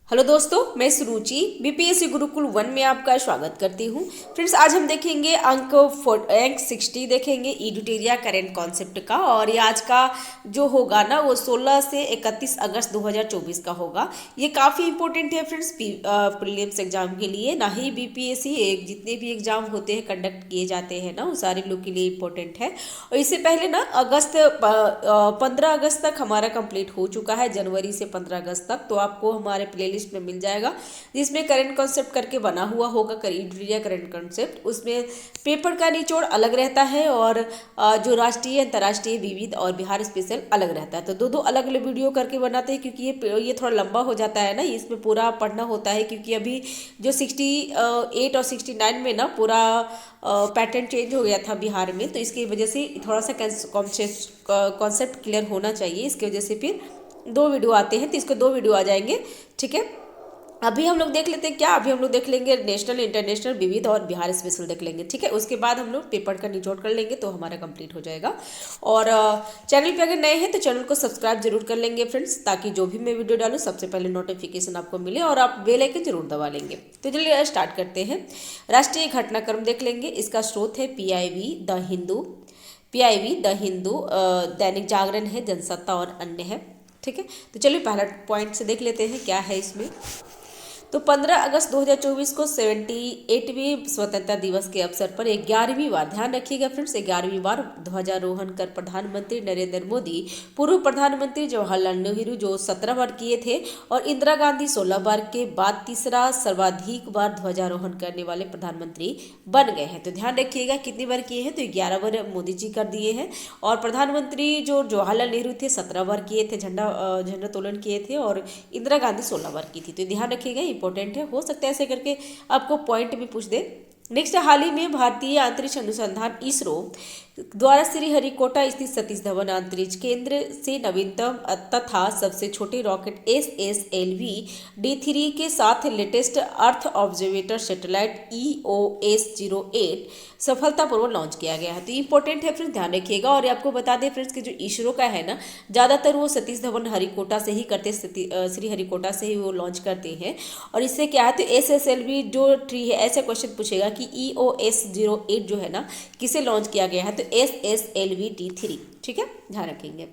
Hello दोस्तों, मैं सुरुचि BPSC Gurukul 1 में आपका स्वागत करती हूँ। फ्रेंड्स, आज हम देखेंगे अंक 60 देखेंगे ईडुटेरिया करेंट कॉन्सेप्ट का। और ये आज का जो होगा ना वो 16 से 31 अगस्त 2024 का होगा। ये काफ़ी इंपॉर्टेंट है फ्रेंड्स प्रीलिम्स एग्जाम के लिए। ना ही बीपीएससी एक जितने भी एग्जाम होते हैं कंडक्ट किए जाते हैं ना वो सारे लोग के लिए इम्पोर्टेंट है। और इससे पहले ना 15 अगस्त तक हमारा कंप्लीट हो चुका है, जनवरी से 15 अगस्त तक। तो आपको हमारे प्लेलिस्ट में मिल जाएगा जिसमें करंट कॉन्सेप्ट करके बना हुआ होगा, ईडुटेरिया करंट कॉन्सेप्ट। उसमें पेपर का निचोड़ अलग रहता है और जो राष्ट्रीय, अंतर्राष्ट्रीय, विविध और बिहार स्पेशल अलग रहता है। तो दो दो अलग अलग वीडियो करके बनाते हैं क्योंकि ये थोड़ा लंबा हो जाता है ना, इसमें पूरा पढ़ना होता है। क्योंकि अभी जो 68 और 69 में ना पूरा पैटर्न चेंज हो गया था बिहार में, तो इसकी वजह से थोड़ा सा कॉन्सेप्ट क्लियर होना चाहिए। इसकी वजह से फिर दो वीडियो आते हैं, तो इसके दो वीडियो आ जाएंगे। ठीक है, अभी हम लोग देख लेते हैं क्या। अभी हम लोग देख लेंगे नेशनल, इंटरनेशनल, विविध और बिहार स्पेशल देख लेंगे। ठीक है, उसके बाद हम लोग पेपर का निचोड़ कर लेंगे तो हमारा कंप्लीट हो जाएगा। और चैनल पे अगर नए हैं तो चैनल को सब्सक्राइब जरूर कर लेंगे फ्रेंड्स, ताकि जो भी मैं वीडियो डालूँ सबसे पहले नोटिफिकेशन आपको मिले और आप बेल आइकन जरूर दबा लेंगे। तो चलिए स्टार्ट करते हैं। राष्ट्रीय घटनाक्रम देख लेंगे। इसका स्रोत है पीआईबी द हिंदू, दैनिक जागरण है, जनसत्ता और अन्य है। ठीक है, तो चलिए पहला पॉइंट से देख लेते हैं क्या है इसमें। तो 15 अगस्त 2024 को 78वें स्वतंत्रता दिवस के अवसर पर 11वीं बार, ध्यान रखिएगा फ्रेंड्स, 11वीं बार ध्वजारोहण कर प्रधानमंत्री नरेंद्र मोदी, पूर्व प्रधानमंत्री जवाहरलाल नेहरू जो 17 बार किए थे और इंदिरा गांधी 16 बार के बाद तीसरा सर्वाधिक बार ध्वजारोहण करने वाले प्रधानमंत्री बन गए हैं। तो ध्यान रखिएगा कितनी बार किए हैं, तो 11 बार मोदी जी कर दिए हैं। और प्रधानमंत्री जो जवाहरलाल नेहरू थे 17 बार किए थे, झंडोत्तोलन किए थे, और इंदिरा गांधी 16 बार की थी। तो ध्यान रखिएगा, इंपॉर्टेंट है। हो सकता है ऐसे करके आपको पॉइंट भी पूछ दे। नेक्स्ट, हाल ही में भारतीय अंतरिक्ष अनुसंधान इसरो द्वारा श्रीहरिकोटा स्थित सतीश धवन अंतरिक्ष केंद्र से नवीनतम तथा सबसे छोटे रॉकेट SSLV D3 के साथ लेटेस्ट अर्थ ऑब्जर्वेटर सैटेलाइट EOS-08 सफलतापूर्वक लॉन्च किया गया है। तो इंपॉर्टेंट है फ्रेंड्स, ध्यान रखिएगा। और आपको बता दें फ्रेंड्स कि जो इसरो का है ना, ज़्यादातर वो सतीश धवन हरिकोटा से ही करते, श्रीहरिकोटा से ही वो लॉन्च करते हैं। और इससे क्या है, तो SSLV जो ट्री है, ऐसे क्वेश्चन पूछेगा कि EOS-08 जो है ना किसे लॉन्च किया गया है, तो SSLV D3। ठीक है, ध्यान रखेंगे।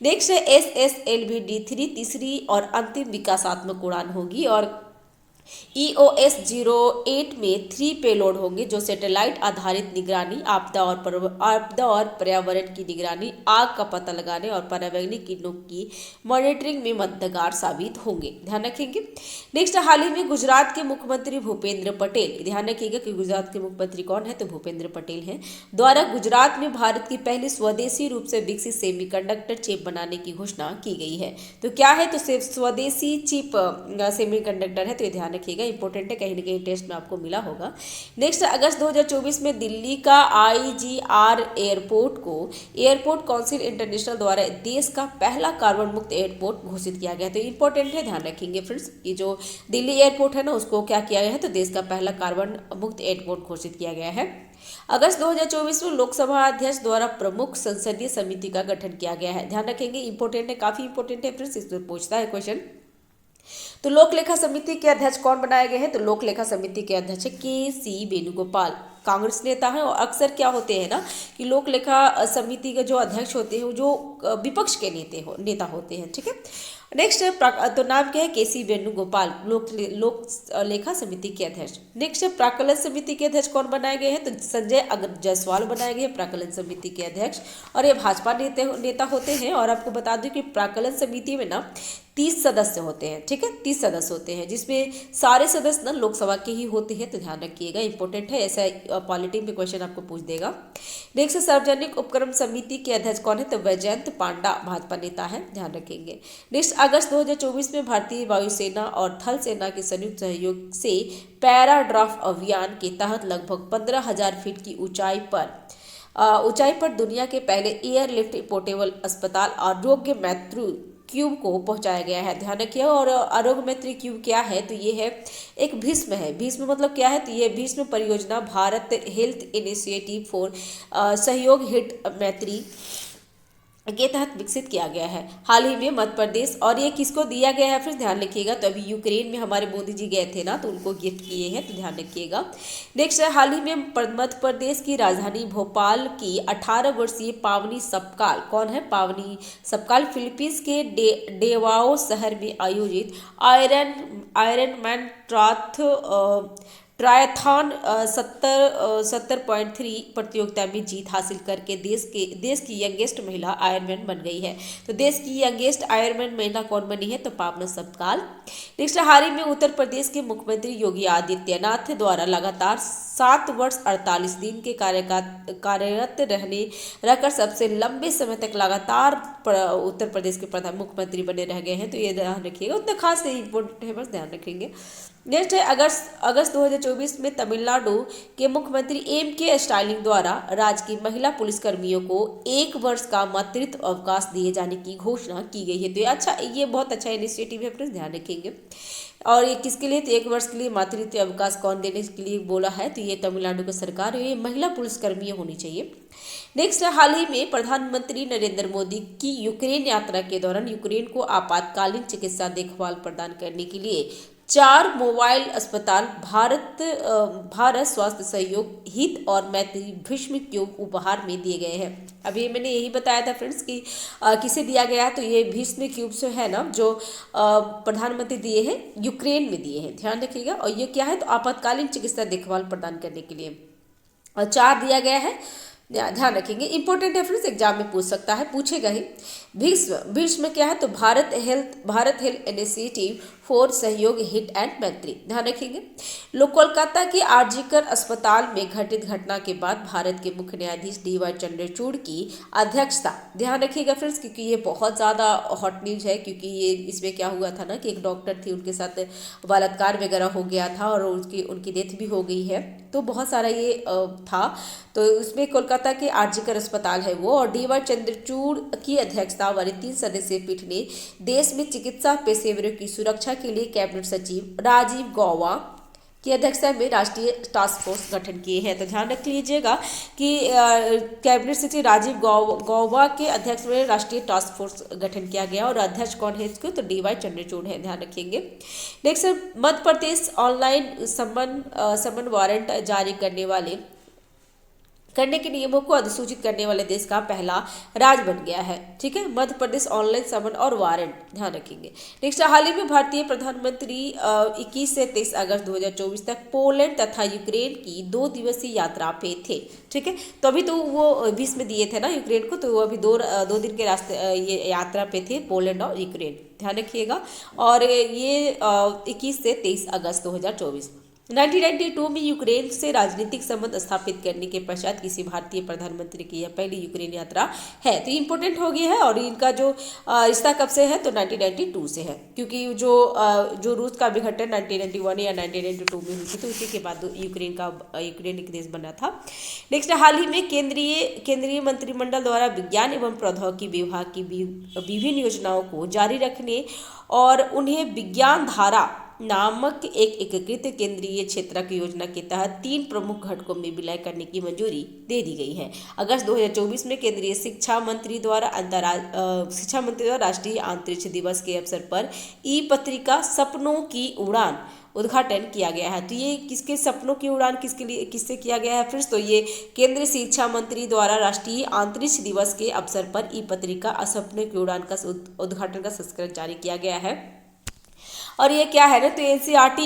नेक्स्ट है SSLV D3 तीसरी और अंतिम विकासात्मक उड़ान होगी। और EOS-08 में 3 पेलोड होंगे जो सैटेलाइट आधारित निगरानी, आपदा और पर्यावरण की निगरानी, आग का पता लगाने और पर्यावरणीय किरणों की मॉनिटरिंग में मददगार साबित होंगे। ध्यान रखेंगे। नेक्स्ट, हाल ही में गुजरात के मुख्यमंत्री भूपेंद्र पटेल, ध्यान रखिएगा कि गुजरात के मुख्यमंत्री कौन है, तो भूपेंद्र पटेल हैं, द्वारा गुजरात में भारत की पहली स्वदेशी रूप से विकसित सेमीकंडक्टर चिप बनाने की घोषणा की गई है। तो क्या है, तो स्वदेशी चिप सेमीकंडक्टर है। तो ध्यान रखिएगा, इंपॉर्टेंट है, कहीं ना कहीं टेस्ट में आपको मिला होगा। नेक्स्ट, अगस्त 2024 में दिल्ली का IGR एयरपोर्ट काउंसिल इंटरनेशनल द्वारा देश का पहला कार्बन मुक्त एयरपोर्ट घोषित किया गया। तो इंपॉर्टेंट है, ध्यान रखेंगे फ्रेंड्स कि जो दिल्ली एयरपोर्ट है ना उसको क्या किया गया है, तो देश का पहला कार्बन मुक्त एयरपोर्ट घोषित किया गया है। अगस्त 2024 में लोकसभा अध्यक्ष द्वारा प्रमुख संसदीय समिति का गठन किया गया है। ध्यान रखेंगे, इंपॉर्टेंट है, काफी इंपॉर्टेंट है फ्रेंड्स, इसमें पूछता है क्वेश्चन। तो लोक लेखा समिति के अध्यक्ष कौन बनाए गए हैं, तो लोक लेखा समिति के अध्यक्ष KC वेणुगोपाल, कांग्रेस नेता है। और अक्सर क्या होते हैं ना कि लोक लेखा समिति के जो अध्यक्ष होते हैं वो जो विपक्ष के नेता होते हैं। ठीक है, नेक्स्ट तो नाम क्या है, KC वेणुगोपाल, लोक लेखा समिति के अध्यक्ष। नेक्स्ट, प्राक्कलन समिति के अध्यक्ष कौन बनाए गए हैं, तो संजय जायसवाल बनाए गए हैं प्राक्कलन समिति के अध्यक्ष। और ये भाजपा नेता होते हैं। और आपको बता दूं कि प्राक्कलन समिति में ना 30 सदस्य होते हैं। ठीक है, 30 सदस्य होते हैं जिसमें सारे सदस्य ना लोकसभा के ही होते हैं। तो ध्यान रखिएगा, इंपॉर्टेंट है, ऐसा पॉलिटी में क्वेश्चन आपको पूछ देगा। नेक्स्ट, सार्वजनिक उपक्रम समिति के अध्यक्ष कौन है, तो वैजयंत पांडा, भाजपा नेता है, ध्यान रखेंगे। नेक्स्ट, अगस्त 2024 में भारतीय वायुसेना और थल सेना के संयुक्त सहयोग से पैराड्राफ अभियान के तहत लगभग 15,000 फीट की ऊंचाई पर दुनिया के पहले एयरलिफ्ट पोर्टेबल अस्पताल आरोग्य मैत्री क्यूब को पहुंचाया गया है। ध्यान रखिए। और आरोग्य मैत्री क्यूब क्या है, तो ये है एक भीष्म है। भीष्म मतलब क्या है, तो ये भीष्म परियोजना भारत हेल्थ इनिशिएटिव फॉर सहयोग हित मैत्री के तहत विकसित किया गया है। हाल ही में मध्य प्रदेश, और ये किसको दिया गया है फिर ध्यान रखिएगा, तो अभी यूक्रेन में हमारे मोदी जी गए थे ना, तो उनको गिफ्ट किए हैं, तो ध्यान रखिएगा। नेक्स्ट है, हाल ही में मध्य प्रदेश की राजधानी भोपाल की 18 वर्षीय पावनी सबकाल, कौन है पावनी सबकाल, फिलीपींस के डेवाओ शहर में आयोजित आयरन मैन ट्रायथॉन 70.3 प्रतियोगिता में जीत हासिल करके देश की यंगेस्ट महिला आयरमैन बन गई है। तो देश की यंगेस्ट आयरमैन महिला कौन बनी है, तो पावना सबकाल। नेक्स्ट, हाल ही में उत्तर प्रदेश के मुख्यमंत्री योगी आदित्यनाथ द्वारा लगातार 7 वर्ष 48 दिन के कार्यरत रहकर सबसे लंबे समय तक लगातार उत्तर प्रदेश के प्रधान मुख्यमंत्री बने रह गए हैं। तो ये ध्यान रखिएगा, उतना खास नहीं इंपॉर्टेंट है, बस ध्यान रखेंगे। नेक्स्ट है, अगस्त 2024 में तमिलनाडु के मुख्यमंत्री के स्टालिन द्वारा राज्य की महिला पुलिसकर्मियों को 1 वर्ष का मातृत्व अवकाश दिए जाने की घोषणा की गई है। तो ये बहुत अच्छा इनिशिएटिव है, फ्रेंड्स ध्यान रखेंगे। और ये किसके लिए, तो 1 वर्ष के लिए मातृत्व अवकाश कौन देने के लिए बोला है, तो ये तमिलनाडु की सरकार, ये महिला पुलिसकर्मियां होनी चाहिए। नेक्स्ट, हाल ही में प्रधानमंत्री नरेंद्र मोदी की यूक्रेन यात्रा के दौरान यूक्रेन को आपातकालीन चिकित्सा देखभाल प्रदान करने के लिए 4 मोबाइल अस्पताल भारत स्वास्थ्य सहयोग हित और मैत्री भीष्म क्यूब उपहार में दिए गए हैं। अभी मैंने यही बताया था फ्रेंड्स कि किसे दिया गया है, तो ये भीष्म क्यूब से है ना, जो प्रधानमंत्री दिए हैं, यूक्रेन में दिए हैं, ध्यान रखिएगा। और ये क्या है, तो आपातकालीन चिकित्सा देखभाल प्रदान करने के लिए, और 4 दिया गया है, ध्यान रखेंगे। इंपॉर्टेंट है फ्रेंड्स, एग्जाम में पूछ सकता है, पूछेगा ही। भीष्म क्या है, तो भारत हेल्थ इनिशिएटिव फॉर सहयोग हित एंड मैत्री, ध्यान रखेंगे। लोग कोलकाता के आरजीकर अस्पताल में घटित घटना के बाद भारत के मुख्य न्यायाधीश DY चंद्रचूड़ की अध्यक्षता, ध्यान रखिएगा फ्रेंड्स, क्योंकि ये बहुत ज़्यादा हॉट न्यूज है, क्योंकि ये इसमें क्या हुआ था ना कि एक डॉक्टर थी, उनके साथ बलात्कार वगैरह हो गया था और उनकी डेथ भी हो गई है। तो बहुत सारा ये था, तो उसमें कोलकाता के आरजीकर अस्पताल है वो, और DY चंद्रचूड़ की अध्यक्षता वाली 3 सदस्यीय पीठ ने देश में चिकित्सा पेशेवरों की सुरक्षा के लिए कैबिनेट सचिव राजीव गौबा की अध्यक्षता में राष्ट्रीय टास्क फोर्स गठन किए हैं। तो ध्यान रख लीजिएगा कि कैबिनेट सचिव राजीव गौबा के अध्यक्ष में राष्ट्रीय टास्क फोर्स गठन किया गया, और अध्यक्ष कौन है इसको, तो DY चंद्रचूड़ है, ध्यान रखेंगे। नेक्स्ट, मध्य प्रदेश ऑनलाइन समन वारंट जारी करने के नियमों को अधिसूचित करने वाले देश का पहला राज्य बन गया है। ठीक है, मध्य प्रदेश ऑनलाइन समन और वारंट, ध्यान रखेंगे। नेक्स्ट, हाल ही में भारतीय प्रधानमंत्री 21 से 23 अगस्त 2024 तक पोलैंड तथा यूक्रेन की 2 दिवसीय यात्रा पे थे। ठीक है, तो अभी तो वो 20 में दिए थे ना यूक्रेन को, तो वो अभी 2 दिन के रास्ते ये यात्रा पे थे, पोलैंड और यूक्रेन, ध्यान रखिएगा। और ये 21 से 23 अगस्त 2024। 1992 में यूक्रेन से राजनीतिक संबंध स्थापित करने के पश्चात किसी भारतीय प्रधानमंत्री की यह पहली यूक्रेन यात्रा है। तो इम्पोर्टेंट हो गया है, और इनका जो रिश्ता कब से है, तो 1992 से है, क्योंकि जो रूस का विघटन 1991 या 1992 में हुई थी, तो उसी के बाद यूक्रेन एक देश बना था। नेक्स्ट, हाल ही में केंद्रीय मंत्रिमंडल द्वारा विज्ञान एवं प्रौद्योगिकी विभाग की विभिन्न योजनाओं को जारी रखने और उन्हें विज्ञान धारा नामक एक एकीकृत केंद्रीय क्षेत्रक योजना के तहत 3 प्रमुख घटकों में विलय करने की मंजूरी दे दी गई है। अगस्त 2024 में केंद्रीय शिक्षा मंत्री द्वारा राष्ट्रीय अंतरिक्ष दिवस के अवसर पर ई-पत्रिका सपनों की उड़ान उद्घाटन किया गया है। तो ये किसके सपनों की उड़ान किससे किया गया है फ्रेंड्स, तो ये केंद्रीय शिक्षा मंत्री द्वारा राष्ट्रीय अंतरिक्ष दिवस के अवसर पर ई-पत्रिका सपनों की उड़ान का उद्घाटन का संस्करण जारी किया गया है। और ये क्या है ना, तो NCERT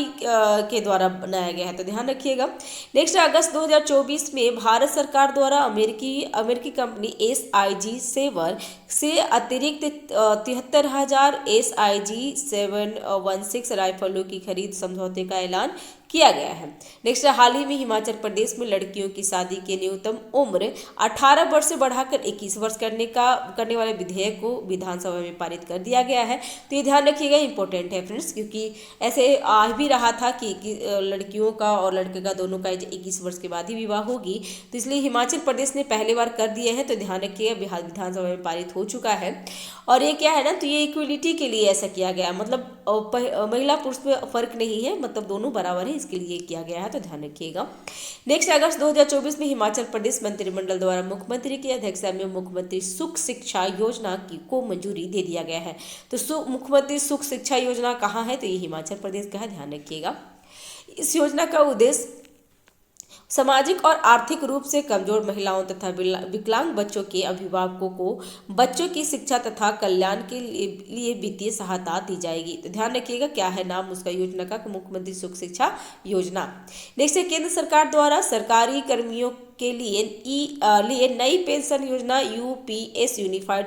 के द्वारा बनाया गया है, तो ध्यान रखिएगा। नेक्स्ट, अगस्त 2024 में भारत सरकार द्वारा अमेरिकी कंपनी SIG सेवर से अतिरिक्त 73,000 SIG 716 राइफलों की खरीद समझौते का ऐलान किया गया है। नेक्स्ट, हाल ही में हिमाचल प्रदेश में लड़कियों की शादी की न्यूनतम उम्र 18 वर्ष से बढ़ाकर 21 वर्ष करने वाले विधेयक को विधानसभा में पारित कर दिया गया है। तो ये ध्यान रखिएगा, इंपॉर्टेंट है फ्रेंड्स, क्योंकि ऐसे आ भी रहा था कि लड़कियों का और लड़के का दोनों का 21 वर्ष के बाद ही विवाह होगी, तो इसलिए हिमाचल प्रदेश ने पहली बार कर दिए हैं। तो ध्यान रखिएगा, बिहार विधानसभा में पारित हो चुका है। और ये क्या है ना, तो ये इक्वलिटी के लिए ऐसा किया गया, मतलब महिला पुरुष में फर्क नहीं है, मतलब दोनों बराबर है, इसके लिए किया गया है, तो ध्यान रखिएगा। नेक्स्ट, अगस्त 2024 में हिमाचल प्रदेश मंत्रिमंडल द्वारा मुख्यमंत्री की अध्यक्षता में मुख्यमंत्री सुख शिक्षा योजना को मंजूरी दे दिया गया है। तो मुख्यमंत्री सुख शिक्षा योजना कहाँ है, तो ये हिमाचल प्रदेश का है, ध्यान रखिएगा। इस योजना का उद्देश्य सामाजिक और आर्थिक रूप से कमजोर महिलाओं तथा विकलांग बच्चों के अभिभावकों को बच्चों की शिक्षा तथा कल्याण के लिए वित्तीय सहायता दी जाएगी। तो ध्यान रखिएगा क्या है नाम उसका योजना का, मुख्यमंत्री सुख शिक्षा योजना। नेक्स्ट है, केंद्र सरकार द्वारा सरकारी कर्मियों के लिए नई पेंशन योजना यूपीएस यूनिफाइड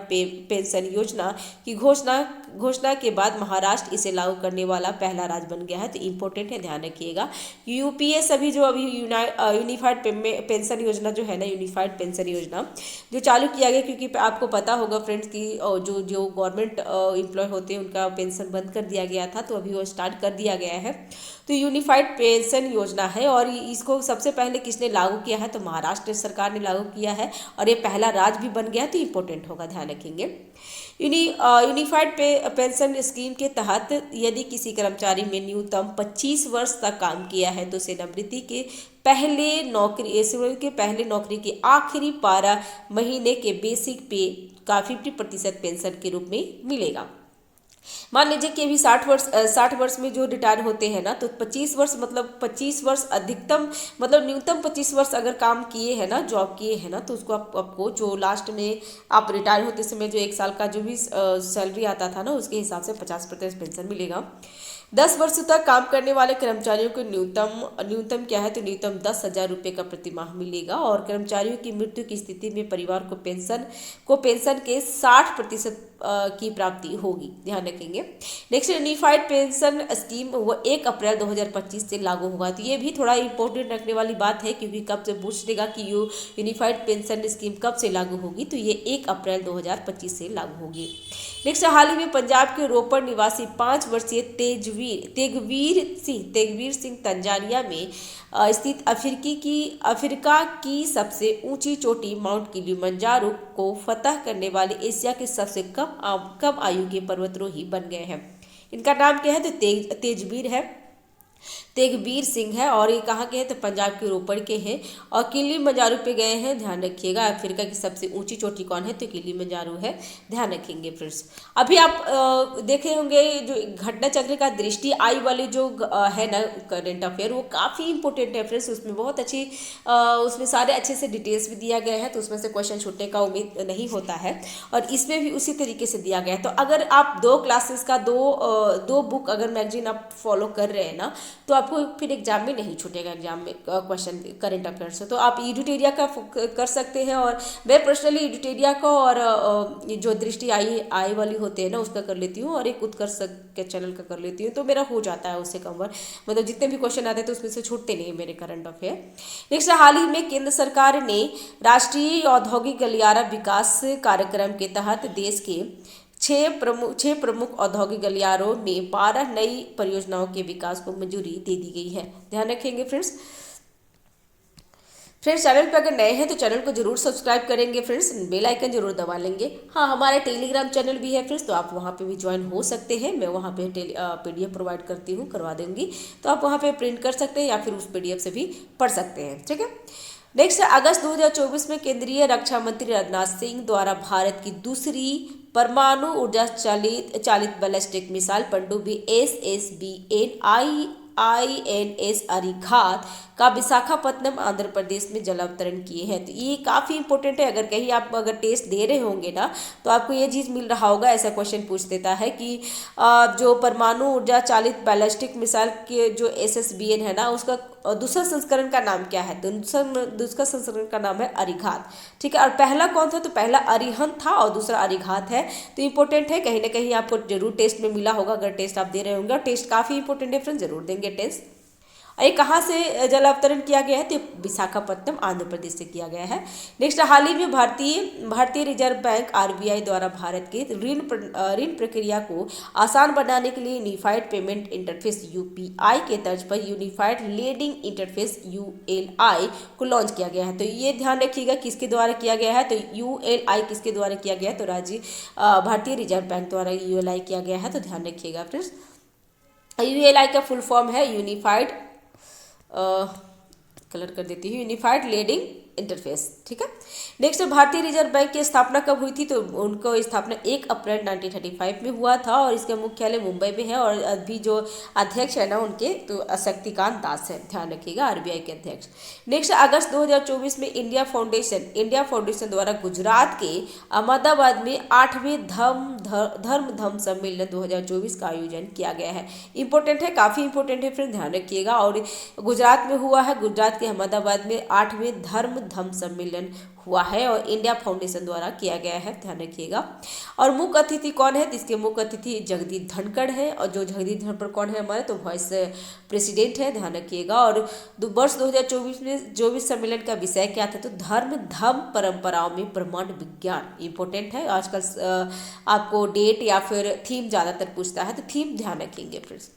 पेंशन योजना की घोषणा के बाद महाराष्ट्र इसे लागू करने वाला पहला राज्य बन गया है। तो इंपॉर्टेंट है, ध्यान रखिएगा। यूपीएस अभी यूनिफाइड पेंशन योजना जो है ना, यूनिफाइड पेंशन योजना जो चालू किया गया, क्योंकि आपको पता होगा फ्रेंड्स कि जो गवर्नमेंट एम्प्लॉय होते हैं उनका पेंशन बंद कर दिया गया था, तो अभी वो स्टार्ट कर दिया गया है। तो यूनिफाइड पेंशन योजना है और इसको सबसे पहले किसने लागू किया है, तो महाराष्ट्र सरकार ने लागू किया है और ये पहला राज्य भी बन गया, तो इंपॉर्टेंट होगा, ध्यान रखेंगे। यूनिफाइड पेंशन स्कीम के तहत यदि किसी कर्मचारी में न्यूनतम 25 वर्ष तक काम किया है तो सेवानिवृत्ति के पहले नौकरी के आखिरी 12 महीने के बेसिक पे का 50% पेंशन के रूप में मिलेगा। मान लीजिए कि अभी 60 वर्ष में जो रिटायर होते हैं ना, तो 25 वर्ष मतलब 25 वर्ष अधिकतम मतलब न्यूनतम 25 वर्ष अगर काम किए हैं ना, जॉब किए हैं ना, तो उसको आपको जो लास्ट में आप रिटायर होते समय जो 1 साल का जो भी सैलरी आता था ना, उसके हिसाब से 50% पेंशन मिलेगा। 10 वर्ष तक काम करने वाले कर्मचारियों को न्यूनतम क्या है, तो न्यूनतम 10,000 रुपये का प्रतिमाह मिलेगा और कर्मचारियों की मृत्यु की स्थिति में परिवार को पेंशन के 60% की प्राप्ति होगी, ध्यान रखेंगे। नेक्स्ट, यूनिफाइड पेंशन स्कीम वो 1 अप्रैल 2025 से लागू होगा। तो ये भी थोड़ा इंपॉर्टेंट रखने वाली बात है, क्योंकि कब से पूछ देगा कि यूनिफाइड पेंशन स्कीम कब से लागू होगी, तो ये 1 अप्रैल 2025 से लागू होगी। नेक्स्ट, हाल ही में पंजाब के रोपड़ निवासी 5 वर्षीय तेगवीर सिंह तंजानिया में स्थित अफ्रीका की सबसे ऊंची चोटी माउंट किलिमंजारो को फतह करने वाले एशिया के सबसे कम आयु के पर्वतारोही बन गए हैं। इनका नाम क्या है, तो तेगवीर सिंह है और ये कहाँ के हैं, तो पंजाब के रोपड़ के हैं और किलिमंजारो पे गए हैं, ध्यान रखिएगा। अफ्रीका की सबसे ऊंची चोटी कौन है, तो किलिमंजारो है, ध्यान रखेंगे फ्रेंड्स। अभी आप देखे होंगे जो घटना चक्र का दृष्टि आई वाली जो है ना करंट अफेयर, वो काफ़ी इंपॉर्टेंट है फ्रेंड्स। उसमें बहुत अच्छी उसमें सारे अच्छे से डिटेल्स भी दिया गया है, तो उसमें से क्वेश्चन छूटने का उम्मीद नहीं होता है और इसमें भी उसी तरीके से दिया गया है। तो अगर आप 2 क्लासेस का दो बुक अगर मैगजीन आप फॉलो कर रहे हैं ना, तो आपको फिर एग्जाम में नहीं छूटेगा, एग्जाम में क्वेश्चन करंट अफेयर से। तो आप एडिटोरिया का कर सकते हैं और मैं पर्सनली एडिटोरिया का और जो दृष्टि आई वाली होते हैं ना उसका कर लेती हूँ और एक उत्कर्ष के चैनल का कर लेती हूँ, तो मेरा हो जाता है उससे कवर, मतलब जितने भी क्वेश्चन आते हैं तो उसमें से छूटते नहीं मेरे करंट अफेयर। नेक्स्ट, हाल ही में केंद्र सरकार ने राष्ट्रीय औद्योगिक गलियारा विकास कार्यक्रम के तहत देश के 6 प्रमुख औद्योगिक गलियारों में 12 नई परियोजनाओं के विकास को मंजूरी दे दी गई है, ध्यान रखेंगे फ्रेंड्स। चैनल पर अगर नए हैं तो चैनल को जरूर सब्सक्राइब करेंगे फ्रेंड्स, बेल आइकन जरूर दबा लेंगे। हाँ, हमारा टेलीग्राम चैनल भी है फ्रेंड्स, तो आप वहाँ पे भी ज्वाइन हो सकते हैं। मैं वहाँ पे PDF प्रोवाइड करती हूँ, करवा दूँगी, तो आप वहाँ पे प्रिंट कर सकते हैं या फिर उस PDF से भी पढ़ सकते हैं, ठीक है। नेक्स्ट, अगस्त 2024 में केंद्रीय रक्षा मंत्री राजनाथ सिंह द्वारा भारत की दूसरी परमाणु ऊर्जा चालित बैलिस्टिक मिसाइल पनडुब्बी SSBN INS अरिघात का विशाखापत्तनम आंध्र प्रदेश में जलावतरण किए हैं। तो ये काफ़ी इंपॉर्टेंट है, अगर कहीं आप अगर टेस्ट दे रहे होंगे ना तो आपको ये चीज़ मिल रहा होगा। ऐसा क्वेश्चन पूछ देता है कि जो परमाणु ऊर्जा चालित बैलिस्टिक मिसाइल के जो SSBN है ना, उसका दूसरा संस्करण का नाम क्या है, तो दूसरा संस्करण का नाम है अरिघात, ठीक है। और पहला कौन था, तो पहला अरिहंत था और दूसरा अरिघात है। तो इंपॉर्टेंट है, कहीं ना कहीं आपको जरूर टेस्ट में मिला होगा, अगर टेस्ट आप दे रहे होंगे, और टेस्ट काफ़ी इंपॉर्टेंट है फ्रेंड्स, जरूर देंगे टेस्ट। ये कहाँ से जल अवतरण किया गया है, तो विशाखापत्तनम आंध्र प्रदेश से किया गया है। नेक्स्ट, हाल ही में भारतीय रिजर्व बैंक RBI द्वारा भारत के ऋण प्रक्रिया को आसान बनाने के लिए यूनिफाइड पेमेंट इंटरफेस UPI के तर्ज पर यूनिफाइड लेंडिंग इंटरफेस ULI को लॉन्च किया गया है। तो ये ध्यान रखिएगा किसके द्वारा किया गया है, तो ULI किसके द्वारा किया गया है, तो भारतीय रिजर्व बैंक द्वारा ULI किया गया है, तो ध्यान रखिएगा फ्रेंड्स। ULI का फुल फॉर्म है यूनिफाइड कलर कर देती हूँ, यूनिफाइड लीडिंग इंटरफेस। ठीक है। नेक्स्ट, भारतीय रिजर्व बैंक की स्थापना कब हुई थी? तो उनको स्थापना 1 अप्रैल 1935 में हुआ था और इसका मुख्यालय मुंबई में है। और अभी जो अध्यक्ष है ना उनके, तो शक्तिकांत दास है, ध्यान रखिएगा, आरबीआई के अध्यक्ष। नेक्स्ट, अगस्त 2024 में इंडिया फाउंडेशन द्वारा गुजरात के अहमदाबाद में 8वें धर्म सम्मेलन 2024 का आयोजन किया गया है। इंपॉर्टेंट है, काफी इंपॉर्टेंट है फ्रेंड, ध्यान रखिएगा। और गुजरात में हुआ है, गुजरात के अहमदाबाद में 8वें धर्म सम्मेलन हुआ है और इंडिया फाउंडेशन द्वारा किया गया है, ध्यान रखिएगा। और मुख्य अतिथि कौन है? इसके मुख्य अतिथि जगदीप धनखड़ है। और जो जगदीप धनखड़ कौन है हमारे? तो वाइस प्रेसिडेंट है, ध्यान रखिएगा। और वर्ष 2024 में जो भी सम्मेलन का विषय क्या था? तो धर्म परंपराओं में ब्रह्मांड विज्ञान। इंपॉर्टेंट है, आजकल आपको डेट या फिर थीम ज्यादातर पूछता है, तो थीम ध्यान रखेंगे फ्रेंड्स।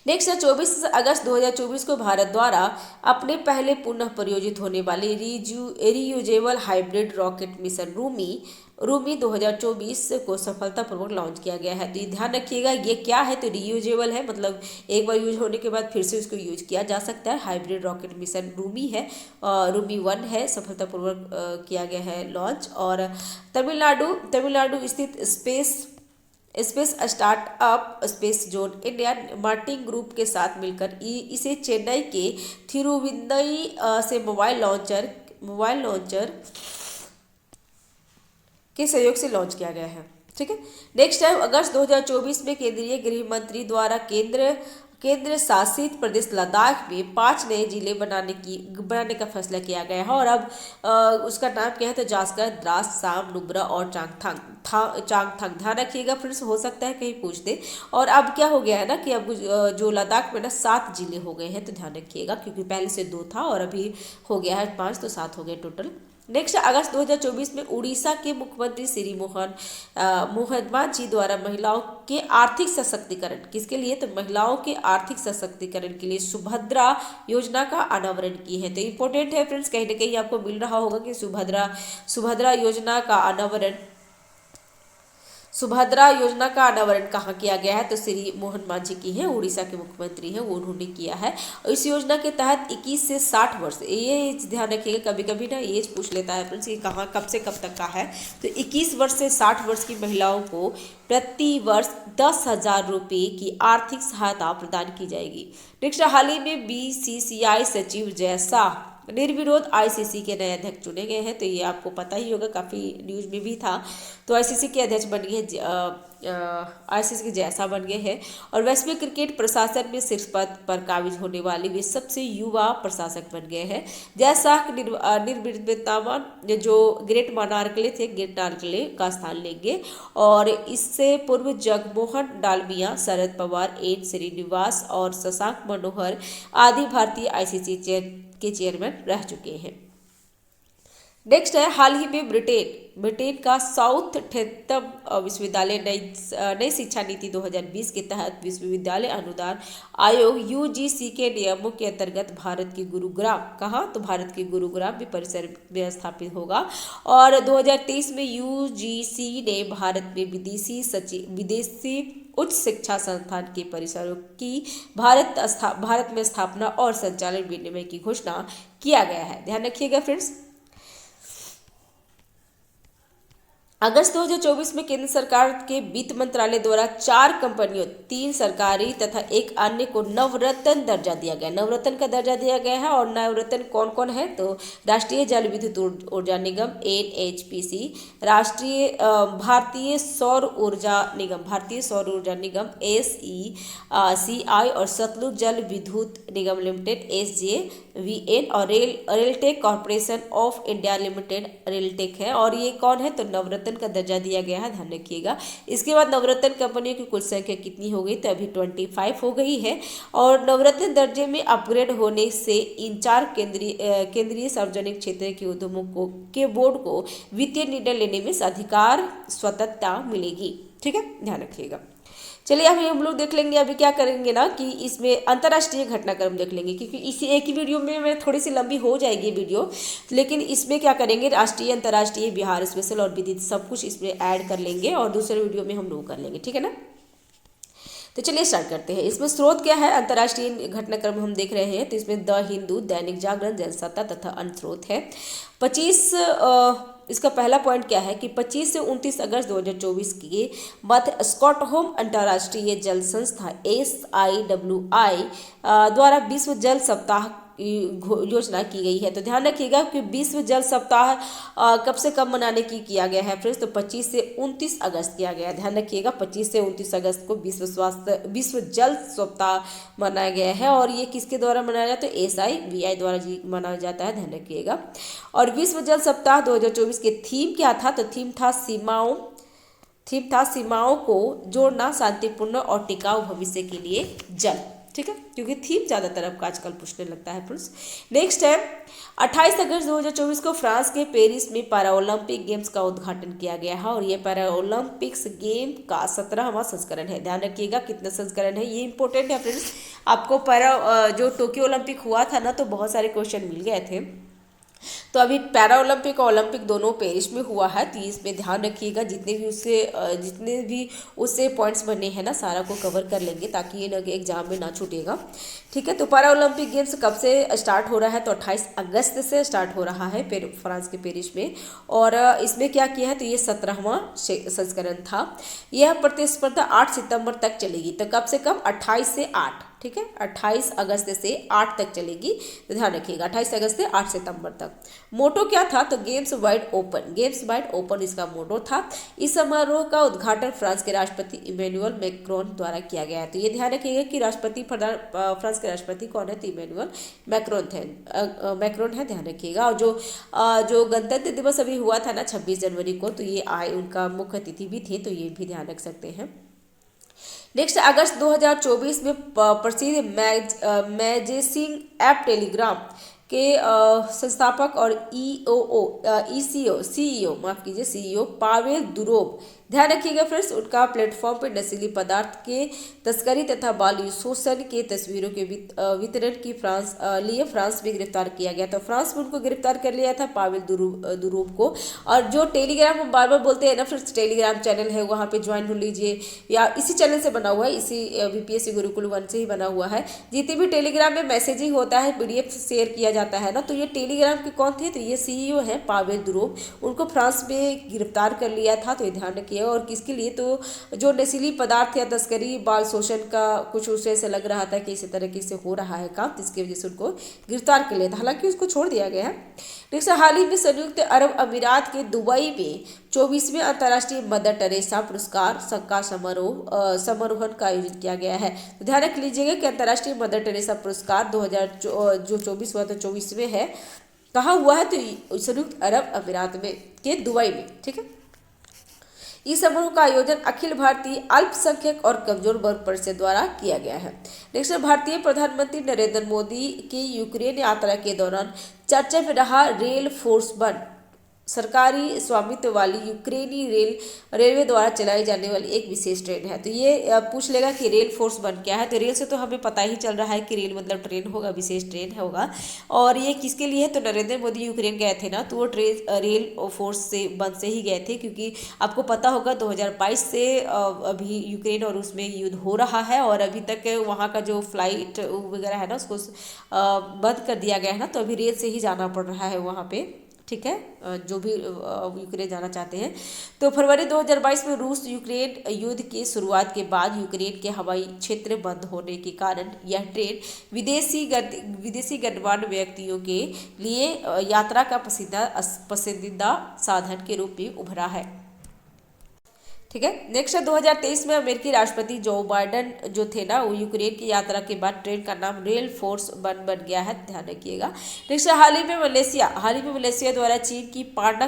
नेक्स्ट है 24 अगस्त 2024 को भारत द्वारा अपने पहले पुनः प्रयोजित होने वाले reusable hybrid rocket mission Rumi 2024 को सफलतापूर्वक लॉन्च किया गया है। तो ये ध्यान रखिएगा, ये क्या है? तो रियूजेबल है, मतलब एक बार यूज होने के बाद फिर से उसको यूज किया जा सकता है। हाइब्रिड रॉकेट मिशन रूमी है, रूमी 1 है, सफलतापूर्वक किया गया है लॉन्च। और तमिलनाडु स्थित space startup space zone India Martin group के साथ मिलकर इसे चेन्नई के थिरुविंदई से मोबाइल लॉन्चर के सहयोग से लॉन्च किया गया है। ठीक है। नेक्स्ट है अगस्त 2024 में केंद्रीय गृह मंत्री द्वारा केंद्र शासित प्रदेश लद्दाख में 5 नए जिले बनाने का फैसला किया गया है। और अब उसका नाम क्या है? तो जास्कर, द्रास, साम, नुब्रा और चांगथांग। ध्यान रखिएगा फ्रेंड्स, हो सकता है कहीं पूछ दे। और अब क्या हो गया है ना कि अब जो लद्दाख में ना 7 जिले हो गए हैं, तो ध्यान रखिएगा, क्योंकि पहले से 2 था और अभी हो गया है 5, तो 7 हो गए टोटल। नेक्स्ट, अगस्त 2024 में उड़ीसा के मुख्यमंत्री श्री मोहन जी द्वारा महिलाओं के आर्थिक सशक्तिकरण, किसके लिए? तो महिलाओं के आर्थिक सशक्तिकरण के लिए सुभद्रा योजना का अनावरण की है। तो इंपॉर्टेंट है फ्रेंड्स, कहीं ना कहीं आपको मिल रहा होगा कि सुभद्रा योजना का अनावरण कहाँ किया गया है? तो श्री मोहन मांझी की है, उड़ीसा के मुख्यमंत्री हैं, वो उन्होंने किया है। और इस योजना के तहत 21 से 60 वर्ष, ये ध्यान रखिएगा, कभी कभी ना एज पूछ लेता है फ्रेंड्स कि कहाँ कब से कब तक का है। तो 21 वर्ष से 60 वर्ष की महिलाओं को प्रति वर्ष 10,000 रुपये की आर्थिक सहायता प्रदान की जाएगी। नेक्स्ट, हाल ही में BCCI सचिव जय शाह निर्विरोध आईसीसी के नए अध्यक्ष चुने गए हैं। तो ये आपको पता ही होगा, काफ़ी न्यूज में भी था। तो आईसीसी के अध्यक्ष बन गए हैं, आईसीसी के जैसा बन गए हैं। और वैश्विक क्रिकेट प्रशासन में शीर्ष पद पर काबिज होने वाले वे सबसे युवा प्रशासक बन गए हैं। जैसा निर्विवाद जो ग्रेट नार्कले का स्थान लेंगे। और इससे पूर्व जगमोहन डालमिया, शरद पवार, एन श्रीनिवास और शशांक मनोहर आदि भारतीय आईसीसी के चेयरमैन रह चुके हैं। नेक्स्ट है, हाल ही में ब्रिटेन का साउथहैम्पटन विश्वविद्यालय नई शिक्षा नीति 2020 के तहत विश्वविद्यालय अनुदान आयोग यूजीसी के नियमों के अंतर्गत भारत के गुरुग्राम में परिसर में स्थापित होगा। और 2023 में यूजीसी ने भारत में विदेशी उच्च शिक्षा संस्थान के परिसरों की भारत में स्थापना और संचालन विनिमय की घोषणा किया गया है। ध्यान रखिएगा फ्रेंड्स। अगस्त 2024 में केंद्र सरकार के वित्त मंत्रालय द्वारा 4 कंपनियों, 3 सरकारी तथा एक अन्य को नवरत्न दर्जा दिया गया। नवरत्न का दर्जा दिया गया है। और नवरत्न कौन कौन है? तो राष्ट्रीय जल विद्युत ऊर्जा निगम NHPC, भारतीय सौर ऊर्जा निगम SECI और सतलुज जल विद्युत निगम लिमिटेड SJVN और रेलटेक कॉर्पोरेशन ऑफ इंडिया लिमिटेड रेलटेक है। और ये कौन है? तो नवरत्न का दर्जा दिया गया है, ध्यान रखिएगा। इसके बाद नवरत्न कंपनियों की कुल संख्या कितनी हो गई? तो अभी 25 हो गई है। और नवरत्न दर्जे में अपग्रेड होने से इन 4 केंद्रीय सार्वजनिक क्षेत्र के उद्यमों के बोर्ड को वित्तीय निर्णय लेने में अधिकार स्वतंत्रता मिलेगी। ठीक है, ध्यान रखिएगा। चलिए अभी हम लोग देख लेंगे, अभी क्या करेंगे ना कि इसमें अंतर्राष्ट्रीय घटनाक्रम देख लेंगे, क्योंकि इसी एक ही वीडियो में थोड़ी सी लंबी हो जाएगी वीडियो, लेकिन इसमें क्या करेंगे, राष्ट्रीय, अंतर्राष्ट्रीय, बिहार स्पेशल और विदित सब कुछ इसमें ऐड कर लेंगे और दूसरे वीडियो में हम लोग कर लेंगे। ठीक है ना। तो चलिए स्टार्ट करते हैं। इसमें स्रोत क्या है, अंतर्राष्ट्रीय घटनाक्रम हम देख रहे हैं, तो इसमें द हिंदू, दैनिक जागरण, जनसत्ता तथा अन्य स्रोत है। 25 इसका पहला पॉइंट क्या है कि 25 से 29 अगस्त 2024 के मध्य स्टॉकहोम अंतर्राष्ट्रीय जल संस्था SIWI द्वारा विश्व जल सप्ताह योजना की गई है। तो ध्यान रखिएगा कि विश्व जल सप्ताह कब से कब मनाने की किया गया है फ्रेंड्स, तो 25 से 29 अगस्त किया गया है। ध्यान रखिएगा 25 से 29 अगस्त को विश्व जल सप्ताह मनाया गया है। और ये किसके द्वारा मनाया जाता है, SIWI द्वारा जी मनाया जाता है, ध्यान रखिएगा। और विश्व जल सप्ताह 2024 के थीम क्या था, तो थीम था सीमाओं को जोड़ना, शांतिपूर्ण और टिकाऊ भविष्य के लिए जल। ठीक है, क्योंकि थीम ज़्यादातर आपका आजकल पूछने लगता है फ्रेंड्स। नेक्स्ट है 28 अगस्त 2024 को फ्रांस के पेरिस में पैरा ओलंपिक गेम्स का उद्घाटन किया गया है। और ये पैरा ओलंपिक्स गेम का 17वां संस्करण है। ध्यान रखिएगा कितना संस्करण है, ये इंपॉर्टेंट है फ्रेंड्स। आपको जो टोक्यो ओलंपिक हुआ था ना, तो बहुत सारे क्वेश्चन मिल गए थे। तो अभी पैरा ओलंपिक और ओलंपिक दोनों पेरिस में हुआ है, तो इसमें ध्यान रखिएगा जितने भी उससे पॉइंट्स बने हैं ना, सारा को कवर कर लेंगे ताकि ये एग्जाम में ना छूटेगा। ठीक है, तो पैरा ओलंपिक गेम्स कब से स्टार्ट हो रहा है, तो 28 अगस्त से स्टार्ट हो रहा है फ्रांस के पेरिस में। और इसमें क्या किया है, तो ये 17वां संस्करण था। यह प्रतिस्पर्धा 8 सितंबर तक चलेगी। तो कब से कब, 28 से 8, ठीक है, 28 अगस्त से 8 तक चलेगी। तो ध्यान रखिएगा 28 अगस्त से 8 सितंबर तक। मोटो क्या था, तो गेम्स वाइड ओपन इसका मोटो था। इस समारोह का उद्घाटन फ्रांस के राष्ट्रपति इमैनुअल मैक्रोन द्वारा किया गया है। तो ये ध्यान रखिएगा कि फ्रांस के राष्ट्रपति कौन है, तो इमैनुअल मैक्रोन है, ध्यान रखिएगा। और जो गणतंत्र दिवस अभी हुआ था ना 26 जनवरी को, तो ये आए उनका मुख्य अतिथि भी थे, तो ये भी ध्यान रख सकते हैं। नेक्स्ट अगस्त 2024 में प्रसिद्ध मैसेजिंग ऐप टेलीग्राम के संस्थापक और सीईओ पावेल दुरोव, ध्यान रखिएगा फ्रेंड्स, उनका प्लेटफॉर्म पर नशीली पदार्थ के तस्करी तथा बाल शोषण के तस्वीरों के वितरण की फ्रांस में गिरफ्तार किया गया। तो फ्रांस में उनको गिरफ्तार कर लिया था, पावेल दुरोव को। और जो टेलीग्राम हम बार बार बोलते हैं ना फ्रेंड्स, टेलीग्राम चैनल है, वहाँ पे ज्वाइन हो लीजिए, या इसी चैनल से बना हुआ है, इसी VPSC गुरुकुल 1 से ही बना हुआ है। जितने भी टेलीग्राम में मैसेजिंग होता है, PDF शेयर किया जाता है ना, तो ये टेलीग्राम के कौन थे, तो ये CEO है पावेल दुरोव। उनको फ्रांस में गिरफ्तार कर लिया था, तो ये ध्यान रखिए। और किसके लिए, तो जो नशीली पदार्थ या तस्करी बाल शोषण का कुछ उसे ऐसे लग रहा था कि इसी तरीके से हो रहा है काम, जिसकी वजह से उनको गिरफ्तार कर लिया था। हालांकि उसको छोड़ दिया गया है। नेक्स्ट, हाल ही में संयुक्त अरब अमीरात के दुबई में 24वें अंतर्राष्ट्रीय मदर टेरेसा पुरस्कार का समारोहन का आयोजन किया गया है। तो ध्यान रख लीजिएगा कि अंतर्राष्ट्रीय मदर टेरेसा पुरस्कार 2024 हुआ, तो 24वें है। कहाँ हुआ है, तो संयुक्त अरब अमीरात में के दुबई में। ठीक है, इस समारोह का आयोजन अखिल भारतीय अल्पसंख्यक और कमजोर वर्ग परिषद द्वारा किया गया है। नेक्स्ट, भारतीय प्रधानमंत्री नरेंद्र मोदी की यूक्रेन यात्रा के दौरान चर्चा में रहा रेल फोर्स वन, सरकारी स्वामित्व वाली यूक्रेनी रेलवे द्वारा चलाई जाने वाली एक विशेष ट्रेन है। तो ये पूछ लेगा कि रेल फोर्स वन क्या है, तो रेल से तो हमें पता ही चल रहा है कि रेल मतलब ट्रेन होगा, विशेष ट्रेन होगा। और ये किसके लिए है, तो नरेंद्र मोदी यूक्रेन गए थे ना, तो वो रेल फोर्स से वन से ही गए थे, क्योंकि आपको पता होगा 2022 से अभी यूक्रेन और उसमें युद्ध हो रहा है, और अभी तक वहाँ का जो फ्लाइट वगैरह है ना, उसको बंद कर दिया गया है ना, तो अभी रेल से ही जाना पड़ रहा है वहाँ पे। ठीक है, जो भी यूक्रेन जाना चाहते हैं। तो फरवरी 2022 में रूस यूक्रेन युद्ध की शुरुआत के बाद यूक्रेन के हवाई क्षेत्र बंद होने के कारण यह ट्रेन विदेशी गणमान्य व्यक्तियों के लिए यात्रा का पसंदीदा साधन के रूप में उभरा है। ठीक है, नेक्स्ट है 2023 में अमेरिकी राष्ट्रपति जो बाइडेन जो थे ना, वो यूक्रेन की यात्रा के बाद ट्रेन का नाम रेल फोर्स वन बन गया है, ध्यान रखिएगा। नेक्स्ट है हाल ही में मलेशिया द्वारा चीन की पांडा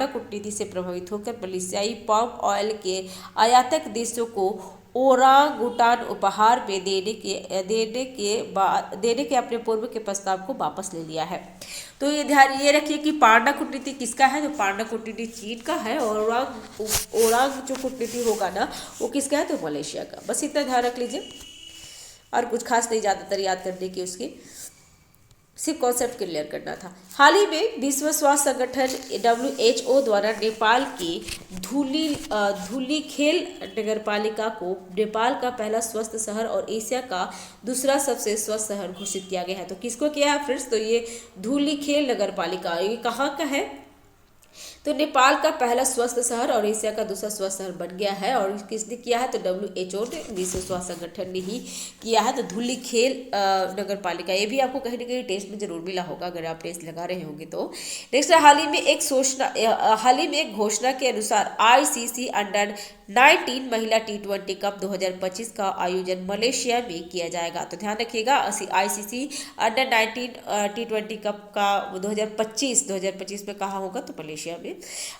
कूटनीति से प्रभावित होकर मलेशियाई पाम ऑयल के आयातक देशों को ओरांगुटान उपहार में देने के अपने पूर्व के प्रस्ताव को वापस ले लिया है। तो ये ध्यान ये रखिए कि पांडा कूटनीति किसका है, तो पांडा कूटनीति चीन का है, और ओरांग जो कूटनीति होगा ना, वो किसका है, तो मलेशिया का। बस इतना ध्यान रख लीजिए, और कुछ खास नहीं ज़्यादातर याद करने की उसकी। सिर्फ कॉन्सेप्ट क्लियर करना था। हाल ही में विश्व स्वास्थ्य संगठन WHO द्वारा नेपाल के धूलीखेल नगरपालिका को नेपाल का पहला स्वस्थ शहर और एशिया का दूसरा सबसे स्वस्थ शहर घोषित किया गया है। तो किसको किया है फ्रेंड्स? तो ये धूलीखेल नगरपालिका, ये कहाँ का है? तो नेपाल का पहला स्वस्थ शहर और एशिया का दूसरा स्वस्थ शहर बन गया है। और किसने किया है? तो WHO ने, विश्व स्वास्थ्य संगठन ने ही किया है। तो धूलीखेल नगर पालिका, ये भी आपको कहीं ना कहीं टेस्ट में जरूर मिला होगा अगर आप टेस्ट लगा रहे होंगे तो। नेक्स्ट, हाल ही में एक घोषणा के अनुसार ICC अंडर-19 महिला T20 कप 2025 का आयोजन मलेशिया में किया जाएगा। तो ध्यान रखिएगा, ICC अंडर-19 T20 कप का 2025 में कहाँ होगा? तो मलेशिया में।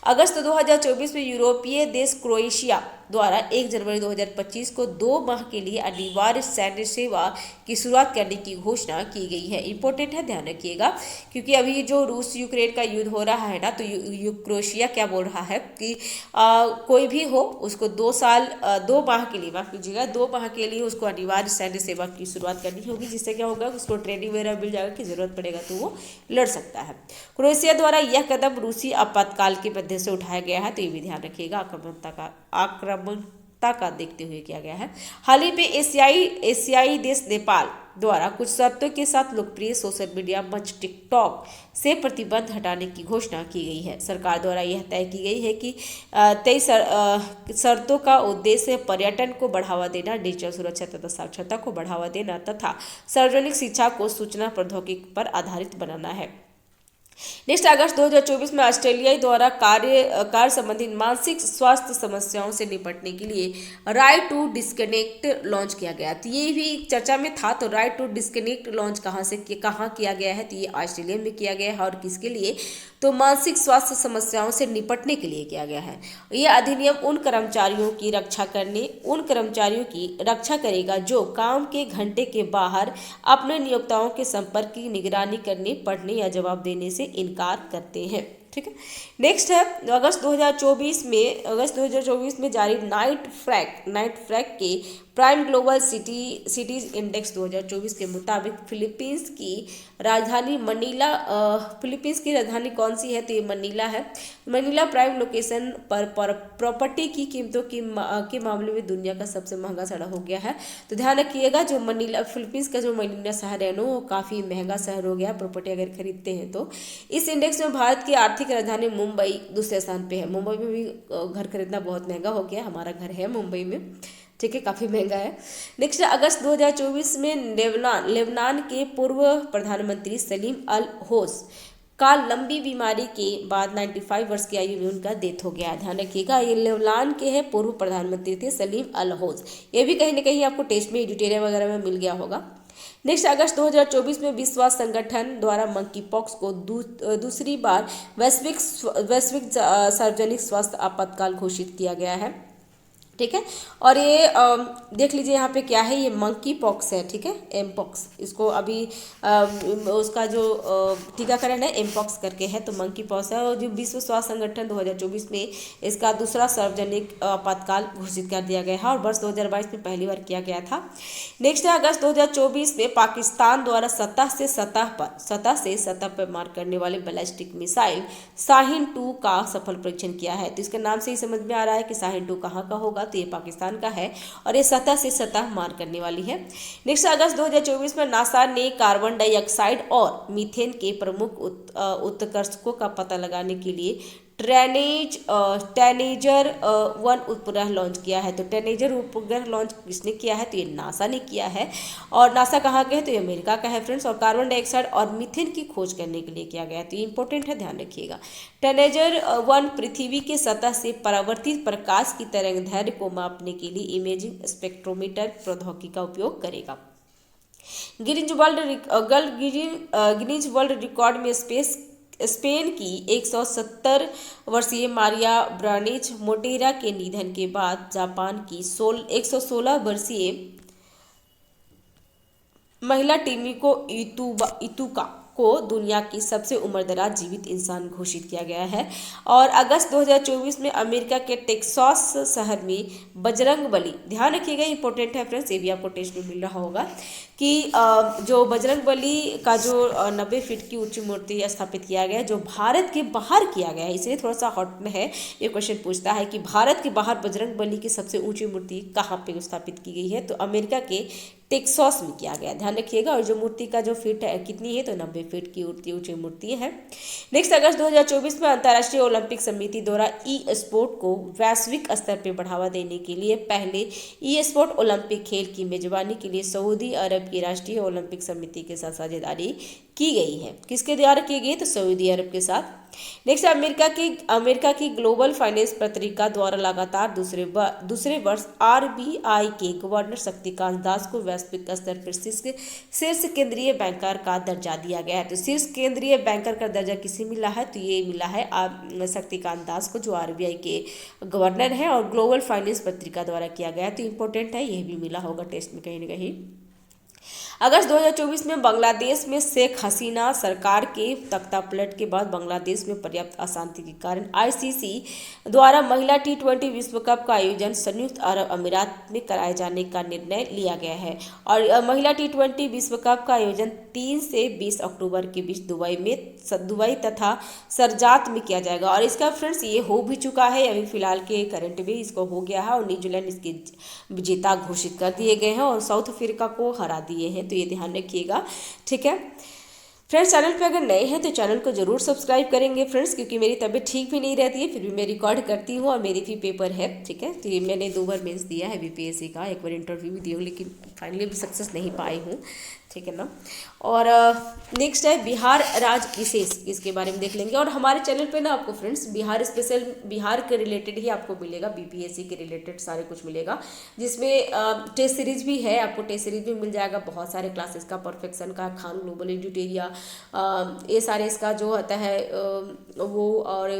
अगस्त 2024 में यूरोपीय देश क्रोएशिया द्वारा 1 जनवरी 2025 को 2 माह के लिए अनिवार्य सैन्य सेवा की शुरुआत करने की घोषणा की गई है। इंपॉर्टेंट है, ध्यान रखिएगा, क्योंकि अभी जो रूस यूक्रेन का युद्ध हो रहा है ना, तो क्रोएशिया क्या बोल रहा है कि कोई भी हो उसको 2 माह के लिए, माफ कीजिएगा, 2 माह के लिए उसको अनिवार्य सैन्य सेवा की शुरुआत करनी होगी, जिससे क्या होगा, उसको ट्रेनिंग वगैरह मिल जाएगा कि जरूरत पड़ेगा तो वो लड़ सकता है। क्रोएशिया द्वारा यह कदम रूसी आपातकाल के मध्य से उठाया गया है। तो ये भी ध्यान रखिएगा, आक्रामकता का देखते हुए किया गया है। हाल ही में एशियाई देश नेपाल द्वारा कुछ शर्तों के साथ लोकप्रिय सोशल मीडिया मंच टिकटॉक से प्रतिबंध हटाने की घोषणा की गई है। सरकार द्वारा यह तय की गई है कि 23 शर्तों का उद्देश्य पर्यटन को बढ़ावा देना, डिजिटल सुरक्षा तथा साक्षरता को बढ़ावा देना तथा सार्वजनिक शिक्षा को सूचना प्रौद्योगिकी पर आधारित बनाना है। नेक्स्ट, अगस्त 2024 में ऑस्ट्रेलिया द्वारा कार्य संबंधी मानसिक स्वास्थ्य समस्याओं से निपटने के लिए राइट टू डिस्कनेक्ट लॉन्च किया गया। तो ये भी चर्चा में था। तो राइट टू डिस्कनेक्ट लॉन्च कहाँ किया गया है? तो ये ऑस्ट्रेलिया में किया गया है। और किसके लिए? तो मानसिक स्वास्थ्य समस्याओं से निपटने के लिए किया गया है। यह अधिनियम उन कर्मचारियों की रक्षा करेगा जो काम के घंटे के बाहर अपने नियोक्ताओं के संपर्क की निगरानी करने, पढ़ने या जवाब देने से इनकार करते हैं। ठीक है। नेक्स्ट है, अगस्त 2024 में जारी नाइट फ्रैक के प्राइम ग्लोबल सिटीज इंडेक्स 2024 के मुताबिक फिलीपींस की राजधानी कौन सी है? तो ये मनीला है। मनीला प्राइम लोकेशन पर प्रॉपर्टी की कीमतों के मामले में दुनिया का सबसे महंगा शहर हो गया है। तो ध्यान रखिएगा, जो फिलीपींस का जो मनीला शहर है ना, वो काफ़ी महंगा शहर हो गया प्रॉपर्टी अगर खरीदते हैं तो। इस इंडेक्स में भारत की आर्थिक राजधानी मुंबई दूसरे स्थान पे है। मुंबई में भी घर खरीदना बहुत महंगा हो गया, हमारा घर है मुंबई में, ठीक है, काफ़ी महंगा है। नेक्स्ट, अगस्त 2024 में लेबनान के पूर्व प्रधानमंत्री सलीम अल होस का लंबी बीमारी के बाद 95 वर्ष की आयु में उनका डेथ हो गया। ध्यान रखिएगा, ये लेबनान के हैं पूर्व प्रधानमंत्री थे सलीम अल होस। ये भी कहीं ना कहीं आपको टेस्ट में एडिटोरियल वगैरह में मिल गया होगा। नेक्स्ट, अगस्त 2024 में विश्व स्वास्थ्य संगठन द्वारा मंकी पॉक्स को दूसरी बार वैश्विक सार्वजनिक स्वास्थ्य आपातकाल घोषित किया गया है। ठीक है, और ये देख लीजिए यहाँ पे क्या है, ये मंकी पॉक्स है। ठीक है, एम पॉक्स, इसको अभी उसका जो टीकाकरण है एम पॉक्स करके है, तो मंकी पॉक्स है। और जो विश्व स्वास्थ्य संगठन 2024 में इसका दूसरा सार्वजनिक आपातकाल घोषित कर दिया गया है और वर्ष 2022 में पहली बार किया गया था। नेक्स्ट है, अगस्त 2024 में पाकिस्तान द्वारा सतह से सतह पर मार करने वाले बैलिस्टिक मिसाइल शाहीन-2 का सफल परीक्षण किया है। तो इसके नाम से ही समझ में आ रहा है कि शाहीन-2 कहाँ का होगा, तो ये पाकिस्तान का है और ये सतह से सतह मार करने वाली है। नेक्स्ट, अगस्त 2024 में नासा ने कार्बन डाइऑक्साइड और मीथेन के प्रमुख उत्कर्षकों का पता लगाने के लिए टैनेजर 1 उपग्रह लॉन्च किया है। तो टैनेजर उपग्रह लॉन्च किसने किया है? तो ये नासा ने किया है। और नासा कहाँ का है? तो ये अमेरिका का है फ्रेंड्स। और कार्बन डाइऑक्साइड और मीथेन की खोज करने के लिए किया गया है। तो ये इंपॉर्टेंट है, ध्यान रखिएगा। टैनेजर 1 पृथ्वी के सतह से परावर्तित प्रकाश की तरंगदैर्घ्य को मापने के लिए इमेजिंग स्पेक्ट्रोमीटर प्रौद्योगिकी का उपयोग करेगा। गिनीज वर्ल्ड रिकॉर्ड में स्पेन की 170 वर्षीय मारिया ब्रानिच मोटेरा के निधन के बाद जापान की 116 वर्षीय महिला टीमिको इतुका को दुनिया की सबसे उम्रदराज जीवित इंसान घोषित किया गया है। और अगस्त 2024 में अमेरिका के टेक्सास शहर में बजरंगबली, ध्यान रखिएगा इंपॉर्टेंट है फ्रेंड्स, ये भी आपको टेस्ट में मिल रहा होगा कि जो बजरंगबली का जो 90 फीट की ऊंची मूर्ति स्थापित किया गया है, जो भारत के बाहर किया गया है, इसलिए थोड़ा सा हॉट है, ये क्वेश्चन पूछता है कि भारत के बाहर बजरंगबली की सबसे ऊंची मूर्ति कहाँ पे स्थापित की गई है, तो अमेरिका के टेक्सास में किया गया, ध्यान रखिएगा। और जो मूर्ति का जो फीट है कितनी है, तो 90 फीट की ऊंची मूर्ति है। नेक्स्ट, अगस्त 2024 में अंतर्राष्ट्रीय ओलंपिक समिति द्वारा ई स्पोर्ट को वैश्विक स्तर पर बढ़ावा देने के लिए पहले ई स्पोर्ट ओलंपिक खेल की मेजबानी के लिए सऊदी अरब की राष्ट्रीय ओलंपिक समिति के साथ साझेदारी की गई है। किसके द्वारा की गई, तो सऊदी अरब के साथ। नेक्स्ट, अमेरिका की ग्लोबल फाइनेंस पत्रिका द्वारा लगातार दूसरे वर्ष आरबीआई के गवर्नर शक्तिकांत दास को वैश्विक स्तर पर शीर्ष केंद्रीय बैंकर का दर्जा दिया गया है। तो शीर्ष केंद्रीय बैंकर का दर्जा किसे मिला है, तो ये मिला है शक्तिकांत दास को, जो आरबीआई के गवर्नर है और ग्लोबल फाइनेंस पत्रिका द्वारा किया गया है। तो इंपॉर्टेंट है, यह भी मिला होगा टेस्ट में कहीं ना कहीं। अगस्त 2024 में बांग्लादेश में शेख हसीना सरकार के तख्तापलट के बाद बांग्लादेश में पर्याप्त अशांति के कारण आईसीसी द्वारा महिला T20 विश्व कप का आयोजन संयुक्त अरब अमीरात में कराए जाने का निर्णय लिया गया है। और महिला T20 विश्व कप का आयोजन 3 से 20 अक्टूबर के बीच दुबई तथा शरजात में किया जाएगा। और इसका फ्रेंड्स ये हो भी चुका है, अभी फिलहाल के करंट में इसको हो गया है और न्यूजीलैंड इसके विजेता घोषित कर दिए गए हैं और साउथ अफ्रीका को हरा दिए हैं। तो ये ध्यान रखिएगा, ठीक है फ्रेंड्स। चैनल पे अगर नए हैं तो चैनल को जरूर सब्सक्राइब करेंगे फ्रेंड्स, क्योंकि मेरी तबीयत ठीक भी नहीं रहती है, फिर भी मैं रिकॉर्ड करती हूँ और मेरी भी पेपर है, ठीक है। तो ये मैंने 2 बार मेंस दिया है बीपीएससी का, एक बार इंटरव्यू भी दी हूँ, लेकिन फाइनली भी सक्सेस नहीं पाई हूँ, ठीक है ना। और नेक्स्ट है बिहार राज्य विशेष, इसके बारे में देख लेंगे। और हमारे चैनल पे ना आपको फ्रेंड्स बिहार स्पेशल, बिहार के रिलेटेड ही आपको मिलेगा, बीपीएससी के रिलेटेड सारे कुछ मिलेगा, जिसमें टेस्ट सीरीज भी है, आपको टेस्ट सीरीज भी मिल जाएगा, बहुत सारे क्लासेस का, परफेक्शन का, खान ग्लोबल एडिटोरिया, ये सारे इसका जो होता है वो, और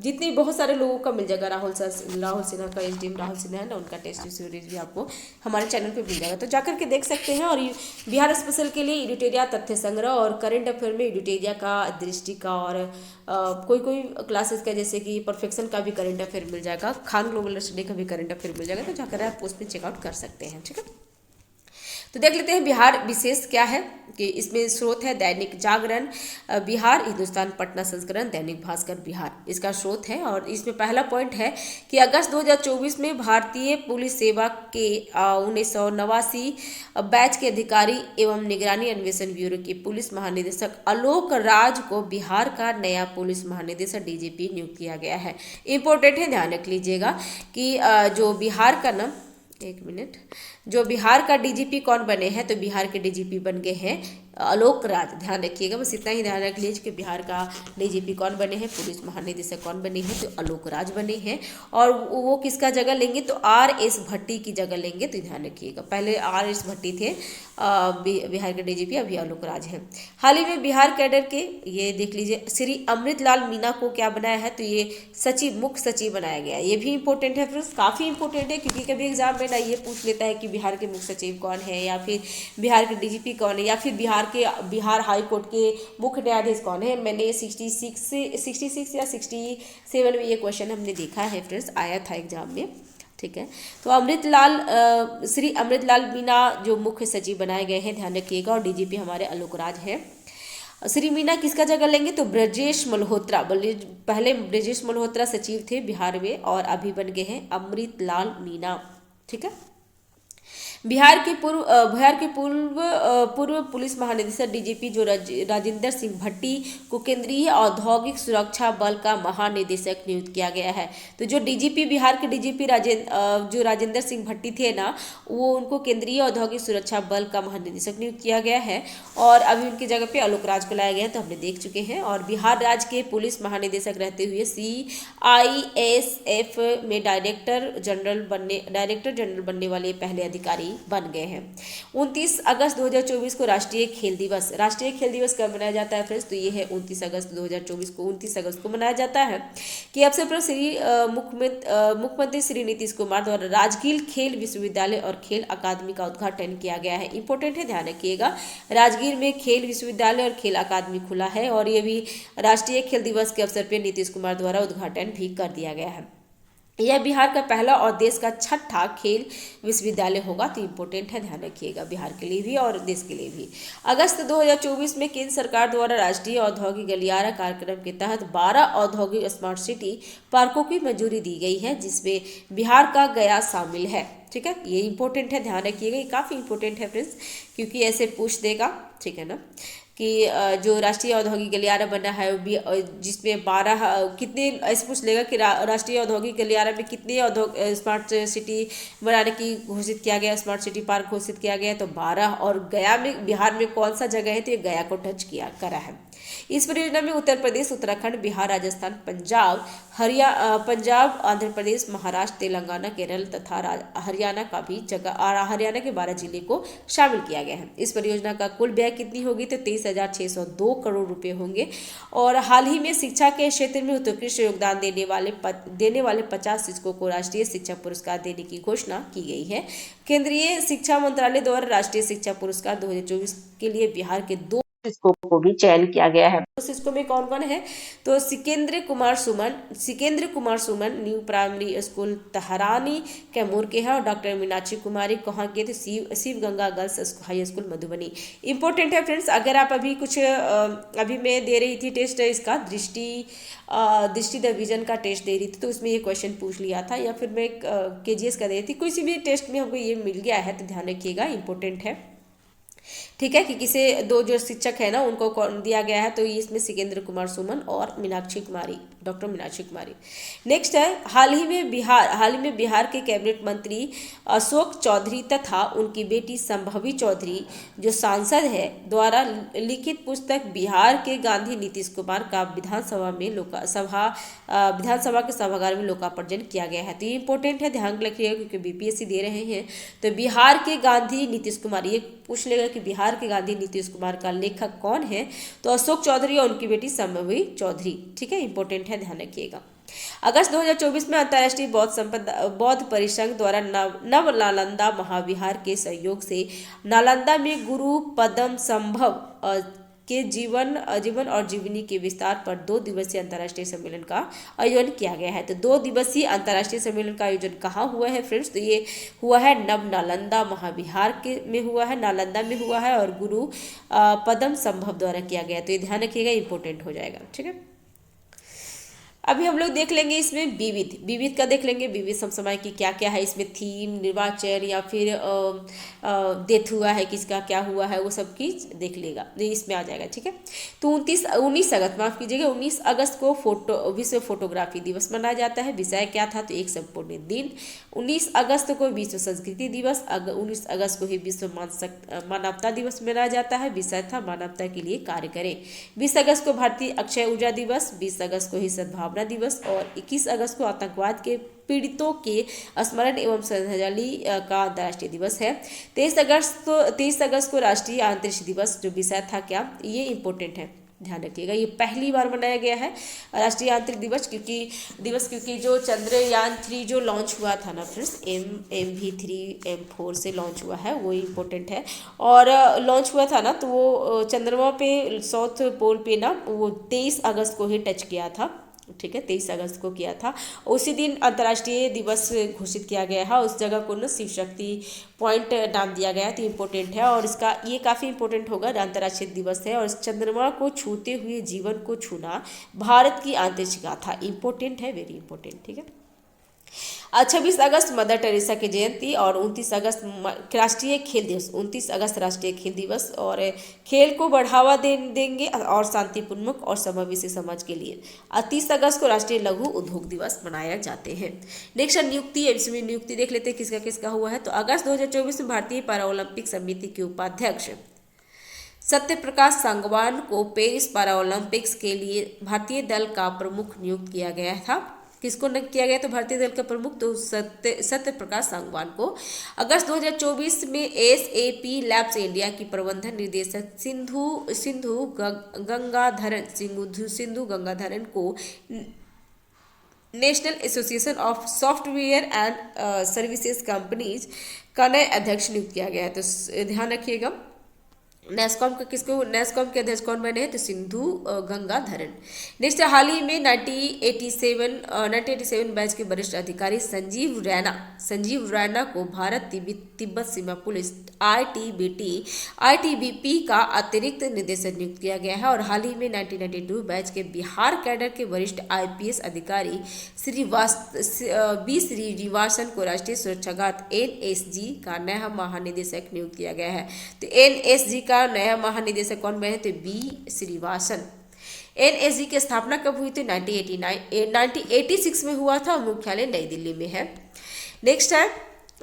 जितने बहुत सारे लोगों का मिल जाएगा, राहुल सिन्हा का, एसडीएम राहुल सिन्हा है ना, उनका टेस्ट सीरीज भी आपको हमारे चैनल पे मिल जाएगा, तो जाकर के देख सकते हैं। और बिहार स्पेशल के लिए एडिटोरिया, तथ्य संग्रह और करंट अफेयर में एडिटोरिया का, दृष्टि का, और कोई क्लासेस का, जैसे कि परफेक्शन का भी करंट अफेयर मिल जाएगा, खान ग्लोबल स्टडी का भी करंट अफेयर मिल जाएगा, तो जाकर आप उसमें चेकआउट कर सकते हैं, ठीक है। तो देख लेते हैं बिहार विशेष क्या है, कि इसमें स्रोत है दैनिक जागरण बिहार, हिंदुस्तान पटना संस्करण, दैनिक भास्कर बिहार, इसका स्रोत है। और इसमें पहला पॉइंट है कि अगस्त 2024 में भारतीय पुलिस सेवा के 1989 बैच के अधिकारी एवं निगरानी अन्वेषण ब्यूरो के पुलिस महानिदेशक आलोक राज को बिहार का नया पुलिस महानिदेशक डीजीपी नियुक्त किया गया है। इंपॉर्टेंट है, ध्यान रख लीजिएगा कि जो बिहार का ना, एक मिनट, जो बिहार का डीजीपी कौन बने हैं, तो बिहार के डीजीपी बन गए हैं आलोक राज, ध्यान रखिएगा, बस इतना ही ध्यान रख लीजिए कि बिहार का डीजीपी कौन बने हैं, पुलिस महानिदेशक कौन बने हैं, तो आलोक राज बने हैं। और वो किसका जगह लेंगे, तो RS भट्टी की जगह लेंगे, तो ध्यान रखिएगा, पहले RS भट्टी थे बिहार के डीजीपी, अभी आलोक राज हैं। हाल ही में बिहार कैडर के, ये देख लीजिए, श्री अमृतलाल मीना को क्या बनाया है, तो ये सचिव, मुख्य सचिव बनाया गया है। ये भी इंपॉर्टेंट है फ्रेंड्स, काफ़ी इंपॉर्टेंट है, क्योंकि कभी एग्जाम में ना ये पूछ लेता है कि बिहार के मुख्य सचिव कौन है, या फिर बिहार के डीजीपी कौन है, या फिर बिहार हाई कोर्ट के मुख्य न्यायाधीश कौन है। मैंने 66 या 67 में ये क्वेश्चन हमने देखा है फ्रेंड्स, आया था एग्जाम में, ठीक है। तो श्री अमृतलाल मीना जो मुख्य सचिव बनाए गए हैं, ध्यान रखिएगा, और डीजीपी हमारे आलोक राज है। श्री मीना किसका जगह लेंगे, तो ब्रजेश मल्होत्रा, पहले ब्रजेश मल्होत्रा सचिव थे बिहार में, और अभी बन गए हैं अमृतलाल मीना, ठीक है। बिहार के पूर्व पुलिस महानिदेशक डीजीपी जो राजेंद्र सिंह भट्टी को केंद्रीय औद्योगिक सुरक्षा बल का महानिदेशक नियुक्त किया गया है। तो जो डीजीपी, बिहार के डीजीपी जो राजेंद्र सिंह भट्टी थे ना, वो उनको केंद्रीय औद्योगिक सुरक्षा बल का महानिदेशक नियुक्त किया गया है, और अभी उनकी जगह पे आलोक राज को लाया गया है, तो हमने देख चुके हैं। और बिहार राज्य के पुलिस महानिदेशक रहते हुए CISF में डायरेक्टर जनरल बनने वाले पहले अधिकारी खिलाड़ी बन गए हैं। 29 अगस्त 2024 को राष्ट्रीय खेल दिवस। राष्ट्रीय खेल दिवस कब मनाया जाता है फ्रेंड्स? तो ये है 29 अगस्त 2024 को। 29 अगस्त को मनाया जाता है कि अवसर पर मुख्यमंत्री श्री नीतीश कुमार द्वारा राजगीर खेल विश्वविद्यालय और खेल अकादमी का उद्घाटन किया गया है। इंपॉर्टेंट है, ध्यान रखिएगा। राजगीर में खेल विश्वविद्यालय और खेल अकादमी खुला है और ये भी राष्ट्रीय खेल दिवस के अवसर पर नीतीश कुमार द्वारा उद्घाटन भी कर दिया गया है। यह बिहार का पहला और देश का छठा खेल विश्वविद्यालय होगा। तो इम्पोर्टेंट है, ध्यान रखिएगा, बिहार के लिए भी और देश के लिए भी। अगस्त 2024 में केंद्र सरकार द्वारा राष्ट्रीय औद्योगिक गलियारा कार्यक्रम के तहत 12 औद्योगिक स्मार्ट सिटी पार्कों की मंजूरी दी गई है, जिसमें बिहार का गया शामिल है। ठीक है, ये इंपॉर्टेंट है, ध्यान रखिएगा, ये काफ़ी इंपॉर्टेंट है फ्रेंड्स, क्योंकि ऐसे पूछ देगा। ठीक है ना, कि जो राष्ट्रीय औद्योगिक गलियारा बना है जिसमें 12 कितने, ऐसे पूछ लेगा कि राष्ट्रीय औद्योगिक गलियारा में कितने स्मार्ट सिटी बनाने की घोषित किया गया, स्मार्ट सिटी पार्क घोषित किया गया, तो 12। और गया में, बिहार में कौन सा जगह है? तो ये गया को टच किया करा है। इस परियोजना में उत्तर प्रदेश, उत्तराखंड, बिहार, राजस्थान, पंजाब, आंध्र प्रदेश, महाराष्ट्र, तेलंगाना, केरल तथा हरियाणा का भी हरियाणा के 12 जिले को शामिल किया गया है। इस परियोजना का कुल व्यय कितनी होगी? तो 23,602 करोड़ रुपए होंगे। और हाल ही में शिक्षा के क्षेत्र में उत्कृष्ट योगदान देने वाले 50 शिक्षकों को राष्ट्रीय शिक्षा पुरस्कार देने की घोषणा की गई है। केंद्रीय शिक्षा मंत्रालय द्वारा राष्ट्रीय शिक्षा पुरस्कार 2024 के लिए बिहार के 2 शिक्षकों को भी चयन किया गया है। तो शिक्षकों में कौन कौन है? तो Sikendra Kumar Suman new primary school Tahrani Kaimur के हैं, और डॉक्टर मीनाक्षी कुमारी कहाँ के थे? Shiv Ganga girls high school Madhubani. Important है फ्रेंड्स, अगर आप अभी मैं दे रही थी टेस्ट इसका दृष्टि डिवीजन का टेस्ट दे रही थी, तो उसमें ये क्वेश्चन पूछ लिया था, या फिर मैं KGS का दे रही थी, किसी भी टेस्ट में हमको ये मिल गया है, तो ध्यान रखिएगा, इंपॉर्टेंट है। ठीक है, कि किसे 2 जो शिक्षक है ना उनको कौन दिया गया है? तो इसमें सिकेंद्र कुमार सुमन और डॉक्टर मीनाक्षी कुमारी। नेक्स्ट है, हाल ही में बिहार के कैबिनेट मंत्री अशोक चौधरी तथा उनकी बेटी संभवी चौधरी जो सांसद है द्वारा लिखित पुस्तक बिहार के गांधी नीतीश कुमार का विधानसभा के सभागार में लोकार्पण किया गया है। तो ये इंपॉर्टेंट है, ध्यान रखिएगा, क्योंकि BPSC दे रहे हैं। तो बिहार के गांधी नीतीश कुमार, ये पूछ लेगा कि बिहार के गांधी नीतीश कुमार का लेखक कौन है? तो अशोक चौधरी और उनकी बेटी संभवी चौधरी। ठीक है, इंपॉर्टेंट है, ध्यान रखिएगा। अगस्त 2024 में अंतर्राष्ट्रीय बौद्ध परिसंघ द्वारा नव नालंदा महाविहार के सहयोग से नालंदा में गुरु पद्म संभव के जीवन और जीवनी के विस्तार पर 2 दिवसीय अंतर्राष्ट्रीय सम्मेलन का आयोजन किया गया है। तो 2 दिवसीय अंतर्राष्ट्रीय सम्मेलन का आयोजन कहाँ हुआ है फ्रेंड्स? तो ये हुआ है नव नालंदा महाविहार में हुआ है, नालंदा में हुआ है, और गुरु पद्म संभव द्वारा किया गया। तो ये ध्यान रखिएगा, इंपॉर्टेंट हो जाएगा। ठीक है, अभी हम लोग देख लेंगे इसमें विविध का देख लेंगे। विविध समसमय की क्या क्या है इसमें, थीम, निर्वाचन, या फिर डेथ हुआ है किसका, क्या हुआ है, वो सब चीज देख लेगा, इसमें आ जाएगा। ठीक है, तो 19 अगस्त, माफ कीजिएगा, 19 अगस्त को विश्व फोटोग्राफी दिवस मनाया जाता है। विषय क्या था? तो एक संपूर्ण दिन। 19 अगस्त को विश्व संस्कृति दिवस, 19 अगस्त को ही विश्व मानवता दिवस मनाया जाता है। विषय था मानवता के लिए कार्य करें। 20 अगस्त को भारतीय अक्षय ऊर्जा दिवस, 20 अगस्त को ही सद्भावना दिवस, और 21 अगस्त को आतंकवाद के पीड़ितों के स्मरण एवं श्रद्धांजलि का अंतर्राष्ट्रीय दिवस है। 23 अगस्त को राष्ट्रीय अंतरिक्ष दिवस, जो विषय था क्या, ये इंपॉर्टेंट है, ध्यान रखिएगा, ये पहली बार मनाया गया है राष्ट्रीय अंतरिक्ष दिवस, क्योंकि जो चंद्रयान 3 जो लॉन्च हुआ था ना फ्रेंड्स, MV3 M4 से लॉन्च हुआ है, वो इम्पोर्टेंट है। और लॉन्च हुआ था ना, तो वो चंद्रमा पे साउथ पोल पे ना, वो 23 अगस्त को ही टच किया था। ठीक है, 23 अगस्त को किया था। उसी दिन अंतर्राष्ट्रीय दिवस घोषित किया गया है। उस जगह को ना शिव शक्ति पॉइंट नाम दिया गया है। तो इम्पोर्टेंट है, और इसका ये काफ़ी इंपॉर्टेंट होगा, अंतर्राष्ट्रीय दिवस है। और इस चंद्रमा को छूते हुए जीवन को छूना भारत की अंतरिक्ष गाथा, इंपॉर्टेंट है, वेरी इंपॉर्टेंट। ठीक है, 26 अगस्त मदर टेरेसा की जयंती, और 29 अगस्त राष्ट्रीय खेल दिवस, 29 अगस्त राष्ट्रीय खेल दिवस, और खेल को बढ़ावा देंगे और शांतिपूर्ण और समावेशी समाज के लिए। 30 अगस्त को राष्ट्रीय लघु उद्योग दिवस मनाया जाते हैं। नेक्स्ट नियुक्ति, इसमें नियुक्ति देख लेते हैं किसका किसका हुआ है। तो अगस्त 2024 में भारतीय पैरा ओलंपिक समिति के उपाध्यक्ष सत्य प्रकाश सांगवान को पेरिस पैरा ओलंपिक्स के लिए भारतीय दल का प्रमुख नियुक्त किया गया था। किसको नियुक्त किया गया? तो भारतीय दल के प्रमुख तो सत्य प्रकाश सांगवान को। अगस्त 2024 में एसएपी लैब्स इंडिया की प्रबंधन निदेशक सिंधु गंगाधरन को national association of software and services companies का नया अध्यक्ष नियुक्त किया गया है। तो ध्यान रखिएगा, नेस्कॉम के अध्यक्ष कौन बने हैं? तो सिंधु गंगाधरन। नेक्स्ट, हाल ही में 1987 बैच के वरिष्ठ अधिकारी संजीव रैना को भारत तिब्बत सीमा पुलिस आईटीबीपी का अतिरिक्त निदेशक नियुक्त किया गया है। और हाल ही में 1992 बैच के बिहार कैडर के वरिष्ठ आईपीएस अधिकारी श्रीनिवासन को राष्ट्रीय सुरक्षा गार्ड एनएसजी का नया महानिदेशक नियुक्त किया गया है। तो एनएसजी का नया महानिदेशक कौन बने? तो बी श्रीनिवासन। एनएसजी की स्थापना कब हुई? तो 1986 में हुआ था और मुख्यालय नई दिल्ली में है। नेक्स्ट है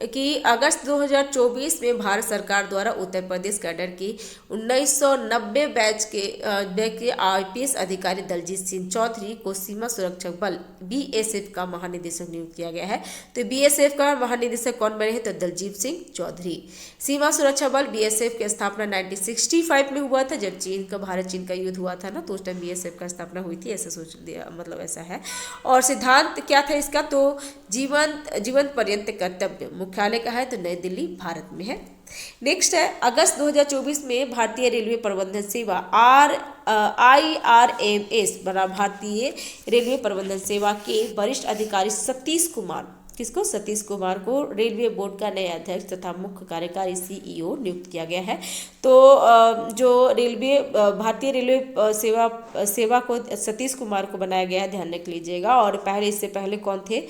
कि अगस्त 2024 में भारत सरकार द्वारा उत्तर प्रदेश कैडर की 1990 बैच के आईपीएस अधिकारी दलजीत सिंह चौधरी को सीमा सुरक्षा बल बीएसएफ का महानिदेशक नियुक्त किया गया है। तो बीएसएफ का महानिदेशक कौन बने हैं? तो दलजीत सिंह चौधरी। सीमा सुरक्षा बल बीएसएफ की स्थापना 1965 में हुआ था, जब भारत चीन का युद्ध हुआ था ना, तो उस टाइम बीएसएफ का स्थापना हुई थी, ऐसा सोच दिया, मतलब ऐसा है। और सिद्धांत क्या था इसका? तो जीवन पर्यंत कर्तव्य। मुख्यालय कहाँ है? तो नई दिल्ली भारत में है। नेक्स्ट है, अगस्त 2024 में भारतीय रेलवे प्रबंधन सेवा IRMS बना भारतीय रेलवे प्रबंधन सेवा के वरिष्ठ अधिकारी सतीश कुमार को रेलवे बोर्ड का नया अध्यक्ष तथा मुख्य कार्यकारी सीईओ नियुक्त किया गया है। तो जो भारतीय रेलवे सेवा को सतीश कुमार को बनाया गया है, ध्यान रख लीजिएगा। और इससे पहले कौन थे?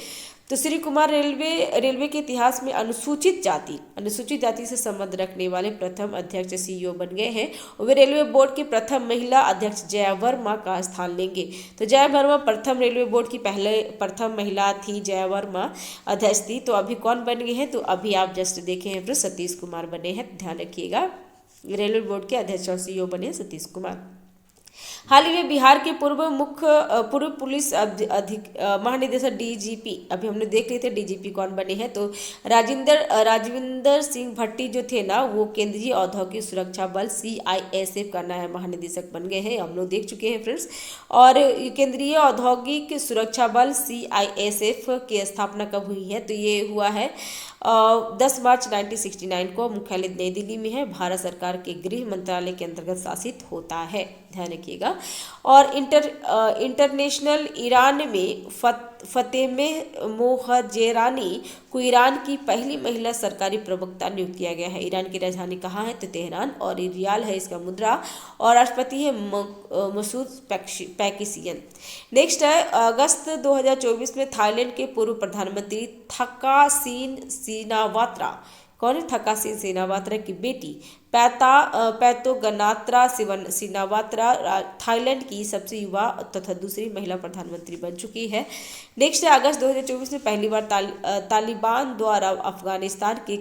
तो श्री कुमार रेलवे के इतिहास में अनुसूचित जाति से संबंध रखने वाले प्रथम अध्यक्ष सीईओ बन गए हैं। और वे रेलवे बोर्ड की प्रथम महिला अध्यक्ष जया वर्मा का स्थान लेंगे। तो जया वर्मा प्रथम रेलवे बोर्ड की प्रथम महिला थी, जया वर्मा अध्यक्ष थी। तो अभी कौन बन गए हैं? तो अभी आप जस्ट देखे हैं, फिर सतीश कुमार बने हैं, ध्यान रखिएगा। रेलवे बोर्ड के अध्यक्ष और सीईओ बने सतीश कुमार। हाल ही में बिहार के पूर्व पुलिस महानिदेशक डीजीपी, अभी हमने देख लिए थे डीजीपी कौन बने हैं। तो राजविंदर सिंह भट्टी जो थे ना, वो केंद्रीय औद्योगिक सुरक्षा बल CISF का नया महानिदेशक बन गए हैं, हम लोग देख चुके हैं फ्रेंड्स। और केंद्रीय औद्योगिक सुरक्षा बल CISF की स्थापना कब हुई है? तो ये हुआ है 10 मार्च 1969 को। मुख्यालय नई दिल्ली में है, भारत सरकार के गृह मंत्रालय के अंतर्गत शासित होता है, ध्यान रखिएगा। और इंटरनेशनल ईरान में फतेह मोहजेरानी को ईरान की पहली महिला सरकारी प्रवक्ता नियुक्त किया गया है। ईरान की राजधानी कहाँ है? तो तेहरान। और रियाल है इसका मुद्रा। और राष्ट्रपति है मसूद पैकिसियन। नेक्स्ट है, अगस्त 2024 में थाईलैंड के पूर्व प्रधानमंत्री थकासीन सिनावात्रा, कौन है? थकासीन सिनावात्रा की बेटी पैतोगनात्रा सिनावात्रा थाईलैंड की सबसे युवा तथा दूसरी महिला प्रधानमंत्री बन चुकी है। नेक्स्ट है, अगस्त 2024 में पहली बार तालिबान द्वारा अफगानिस्तान की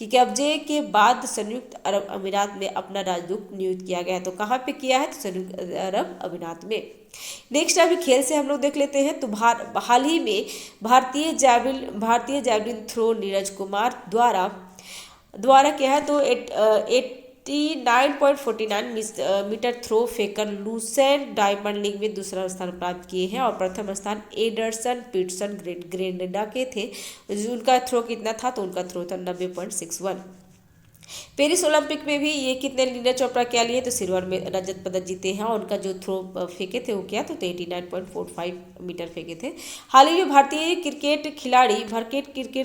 कब्जे के बाद संयुक्त अरब अमीरात में अपना राजदूत नियुक्त किया गया है। तो कहाँ पे किया है? तो संयुक्त अरब अमीरात में। नेक्स्ट अभी खेल से हम लोग देख लेते हैं। तो हाल ही में भारतीय जैवलिन थ्रो नीरज कुमार द्वारा क्या है? तो 89.49 मीटर थ्रो फेंकर लूसेंट डायमंड लीग में दूसरा स्थान प्राप्त किए हैं। और प्रथम स्थान एडरसन पीटरसन ग्रेनेडा के थे। उनका थ्रो कितना था? तो उनका थ्रो था 90.61। पेरिस ओलंपिक में भी ये कितने नीरज चोपड़ा क्या लिए? तो सिल्वर में रजत पदक जीते हैं। और उनका जो थ्रो फेंके थे वो क्या? तो 89.45 मीटर फेंके थे। हाल ही में भारतीय क्रिकेट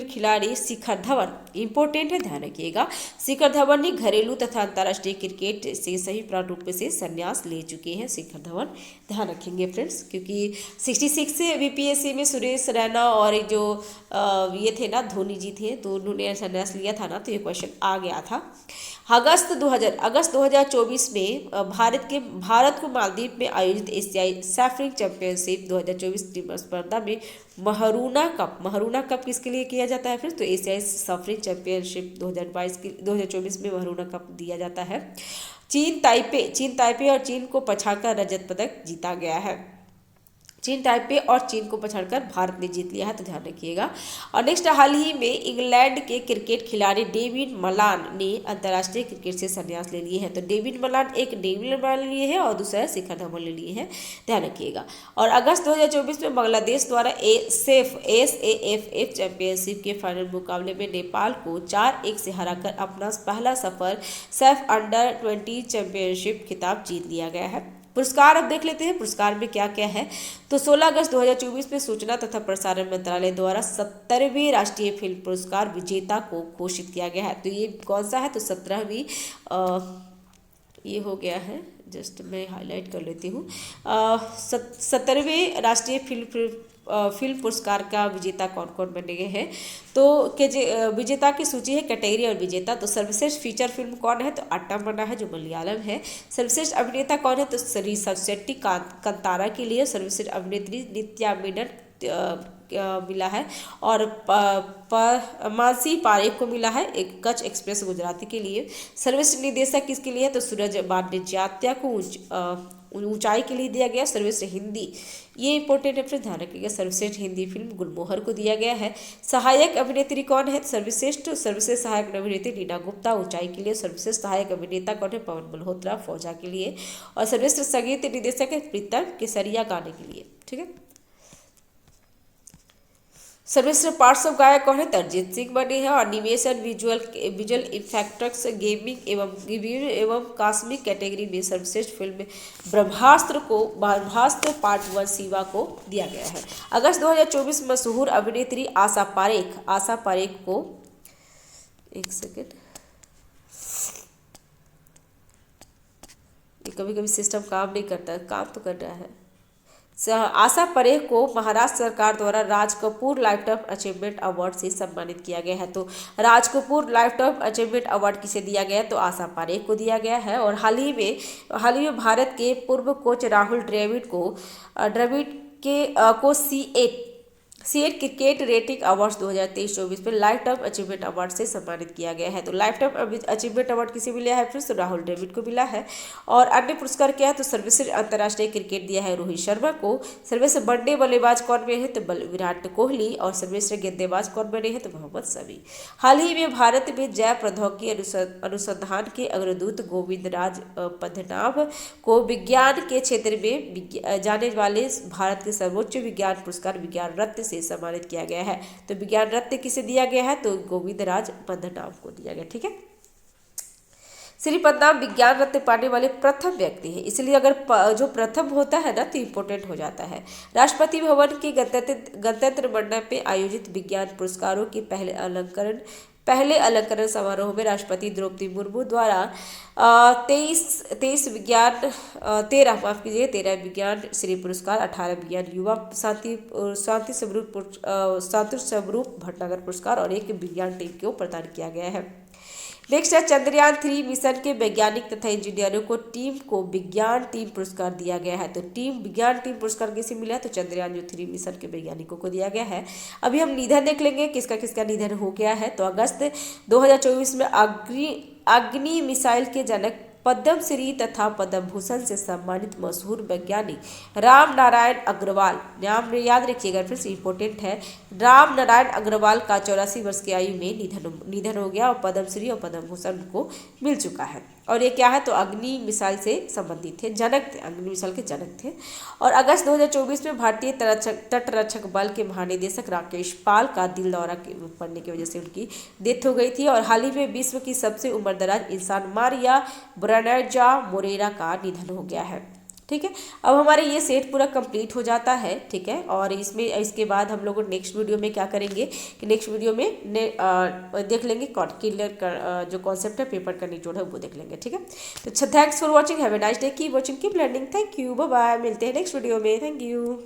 खिलाड़ी शिखर धवन, इंपॉर्टेंट है, ध्यान रखिएगा। शिखर धवन ने घरेलू तथा अंतर्राष्ट्रीय क्रिकेट से सही प्राण रूप से संन्यास ले चुके हैं शिखर धवन, ध्यान रखेंगे फ्रेंड्स। क्योंकि 66 से बीपीएससी में सुरेश रैना और जो ये थे ना धोनी जी थे, तो उन्होंने संन्यास लिया था ना, तो ये क्वेश्चन आ गया था। अगस्त 2024 में भारत को मालदीव में आयोजित एशियाई सैफरिंग चैंपियनशिप 2024 टीम स्पर्धा में महरूना कप किसके लिए किया जाता है फिर? तो एशियाई सैफरिंग चैंपियनशिप 2024 में महरूना कप दिया जाता है। चीन ताइपे और चीन को पछाड़कर रजत पदक जीता गया है। चीन ताइपे और चीन को पछाड़कर भारत ने जीत लिया है, तो ध्यान रखिएगा। और नेक्स्ट, हाल ही में इंग्लैंड के क्रिकेट खिलाड़ी डेविड मलान ने अंतर्राष्ट्रीय क्रिकेट से संन्यास ले लिए हैं। तो डेविड मलान ले लिए हैं और दूसरा है शिखर धवन ले लिए हैं, ध्यान रखिएगा। और अगस्त 2024 में बांग्लादेश द्वारा SAFF चैंपियनशिप के फाइनल मुकाबले में नेपाल को 4-1 से हराकर अपना पहला सफल सैफ अंडर 20 चैंपियनशिप खिताब जीत लिया गया है। पुरस्कार अब देख लेते हैं, पुरस्कार में क्या क्या है। तो 16 अगस्त 2024 में सूचना तथा प्रसारण मंत्रालय द्वारा 70वें राष्ट्रीय फिल्म पुरस्कार विजेता को घोषित किया गया है। तो ये कौन सा है, तो 17वीं ये हो गया है, जस्ट मैं हाईलाइट कर लेती हूँ। 70वें राष्ट्रीय फिल्म पुरस्कार का विजेता कौन कौन बने गए हैं, तो विजेता की सूची है, कैटेगरी और विजेता। तो सर्वश्रेष्ठ फीचर फिल्म कौन है, तो अट्टा मन्ना है जो मलयालम है। सर्वश्रेष्ठ अभिनेता कौन है, तो ऋषभ शेट्टी कांतारा के लिए। सर्वश्रेष्ठ अभिनेत्री नित्या मेनन मिला है। और मानसी पारेख को मिला है एक कच्छ एक्सप्रेस गुजराती के लिए। सर्वश्रेष्ठ निर्देशक किसके लिए है, तो सूरज बांडेजात्या को ऊंचाई के लिए दिया गया। सर्वश्रेष्ठ हिंदी, ये इंपॉर्टेंट है, फिर ध्यान रखिएगा, सर्वश्रेष्ठ हिंदी फिल्म गुलमोहर को दिया गया है। सहायक अभिनेत्री कौन है, सर्वश्रेष्ठ सहायक अभिनेत्री नीना गुप्ता ऊंचाई के लिए। सर्वश्रेष्ठ सहायक अभिनेता कौन है, पवन मल्होत्रा फौजा के लिए। और सर्वश्रेष्ठ संगीत निर्देशक है प्रीतम केसरिया गाने के लिए, ठीक है। सर्वश्रेष्ठ पार्श्व गायक कौन है, अरिजीत सिंह बने हैं। और एनिमेशन, विजुअल इफेक्ट्स, गेमिंग एवं कॉस्मिक कैटेगरी में सर्वश्रेष्ठ फिल्म ब्रह्मास्त्र पार्ट 1 शिवा को दिया गया है। अगस्त 2024 में मशहूर अभिनेत्री आशा पारेख को, एक सेकेंड, कभी कभी सिस्टम काम नहीं करता, काम तो कर रहा है। आशा परेख को महाराष्ट्र सरकार द्वारा Raj Kapoor lifetime achievement award से सम्मानित किया गया है। तो Raj Kapoor lifetime achievement award किसे दिया गया है, तो आशा परेख को दिया गया है। और हाल ही में भारत के पूर्व कोच राहुल द्रविड़ को सीएट क्रिकेट रेटिंग अवार्ड्स 2023-24 में लाइफ टाइम अचीवमेंट अवार्ड से सम्मानित किया गया है। तो लाइफ टाइम अचीवमेंट अवार्ड किसे मिला है, फिर तो राहुल द्रविड़ को मिला है। और अन्य पुरस्कार क्या है, तो सर्वश्रेष्ठ अंतर्राष्ट्रीय क्रिकेट दिया है रोहित शर्मा को। सर्वश्रेष्ठ वनडे बल्लेबाज कौन बने हैं, तो विराट कोहली। और सर्वश्रेष्ठ गेंदबाज कौन बने हैं, तो मोहम्मद शमी। हाल ही में भारत में जैव प्रौद्योगिकी अनुसंधान के अग्रदूत गोविंद राज पद्मनाभ को विज्ञान के क्षेत्र में जाने वाले भारत के सर्वोच्च विज्ञान पुरस्कार विज्ञान रत्न से सम्मानित किया गया है। तो विज्ञान रत्न किसे दिया गया है, तो गोविंद राज पद्मनाभ को दिया गया, ठीक है। श्री पद्मनाभ विज्ञान रत्न पाने वाले प्रथम व्यक्ति है, इसलिए अगर जो प्रथम होता है ना तो इम्पोर्टेंट हो जाता है। राष्ट्रपति भवन के गणतंत्र मंडप में आयोजित विज्ञान पुरस्कारों के पहले अलंकरण समारोह में राष्ट्रपति द्रौपदी मुर्मू द्वारा 13 विज्ञान श्री पुरस्कार, 18 विज्ञान युवा शांति स्वरूप भटनागर पुरस्कार और 1 विज्ञान टीम को प्रदान किया गया है। नेक्स्ट है चंद्रयान 3 मिशन के वैज्ञानिक तथा इंजीनियरों को विज्ञान टीम पुरस्कार दिया गया है। तो विज्ञान टीम पुरस्कार किसे मिला है, तो चंद्रयान 3 मिशन के वैज्ञानिकों को दिया गया है। अभी हम निधन देख लेंगे, किसका किसका निधन हो गया है। तो अगस्त 2024 में अग्नि मिसाइल के जनक पद्मश्री तथा पद्म भूषण से सम्मानित मशहूर वैज्ञानिक राम नारायण अग्रवाल, नाम याद रखिएगा फिर से इंपॉर्टेंट है, राम नारायण अग्रवाल का 84 वर्ष की आयु में निधन हो गया और पद्मश्री और पद्म भूषण को मिल चुका है। और ये क्या है, तो अग्नि मिसाइल से संबंधित थे, जनक थे, अग्नि मिसाइल के जनक थे। और अगस्त 2024 में भारतीय तटरक्षक बल के महानिदेशक राकेश पाल का दिल दौरा पड़ने की वजह से उनकी डेथ हो गई थी। और हाल ही में विश्व की सबसे उम्रदराज इंसान मारिया ब्रानर्जा मोरेरा का निधन हो गया है, ठीक है। अब हमारे ये सेट पूरा कंप्लीट हो जाता है, ठीक है। और इसके बाद हम लोग नेक्स्ट वीडियो में क्या करेंगे कि नेक्स्ट वीडियो में देख लेंगे क्लियर जो कॉन्सेप्ट है, पेपर का निचोड़ है वो देख लेंगे, ठीक है। तो thanks for watching, have a nice day, keep watching, keep learning, thank you, bye bye, मिलते हैं नेक्स्ट वीडियो में, थैंक यू।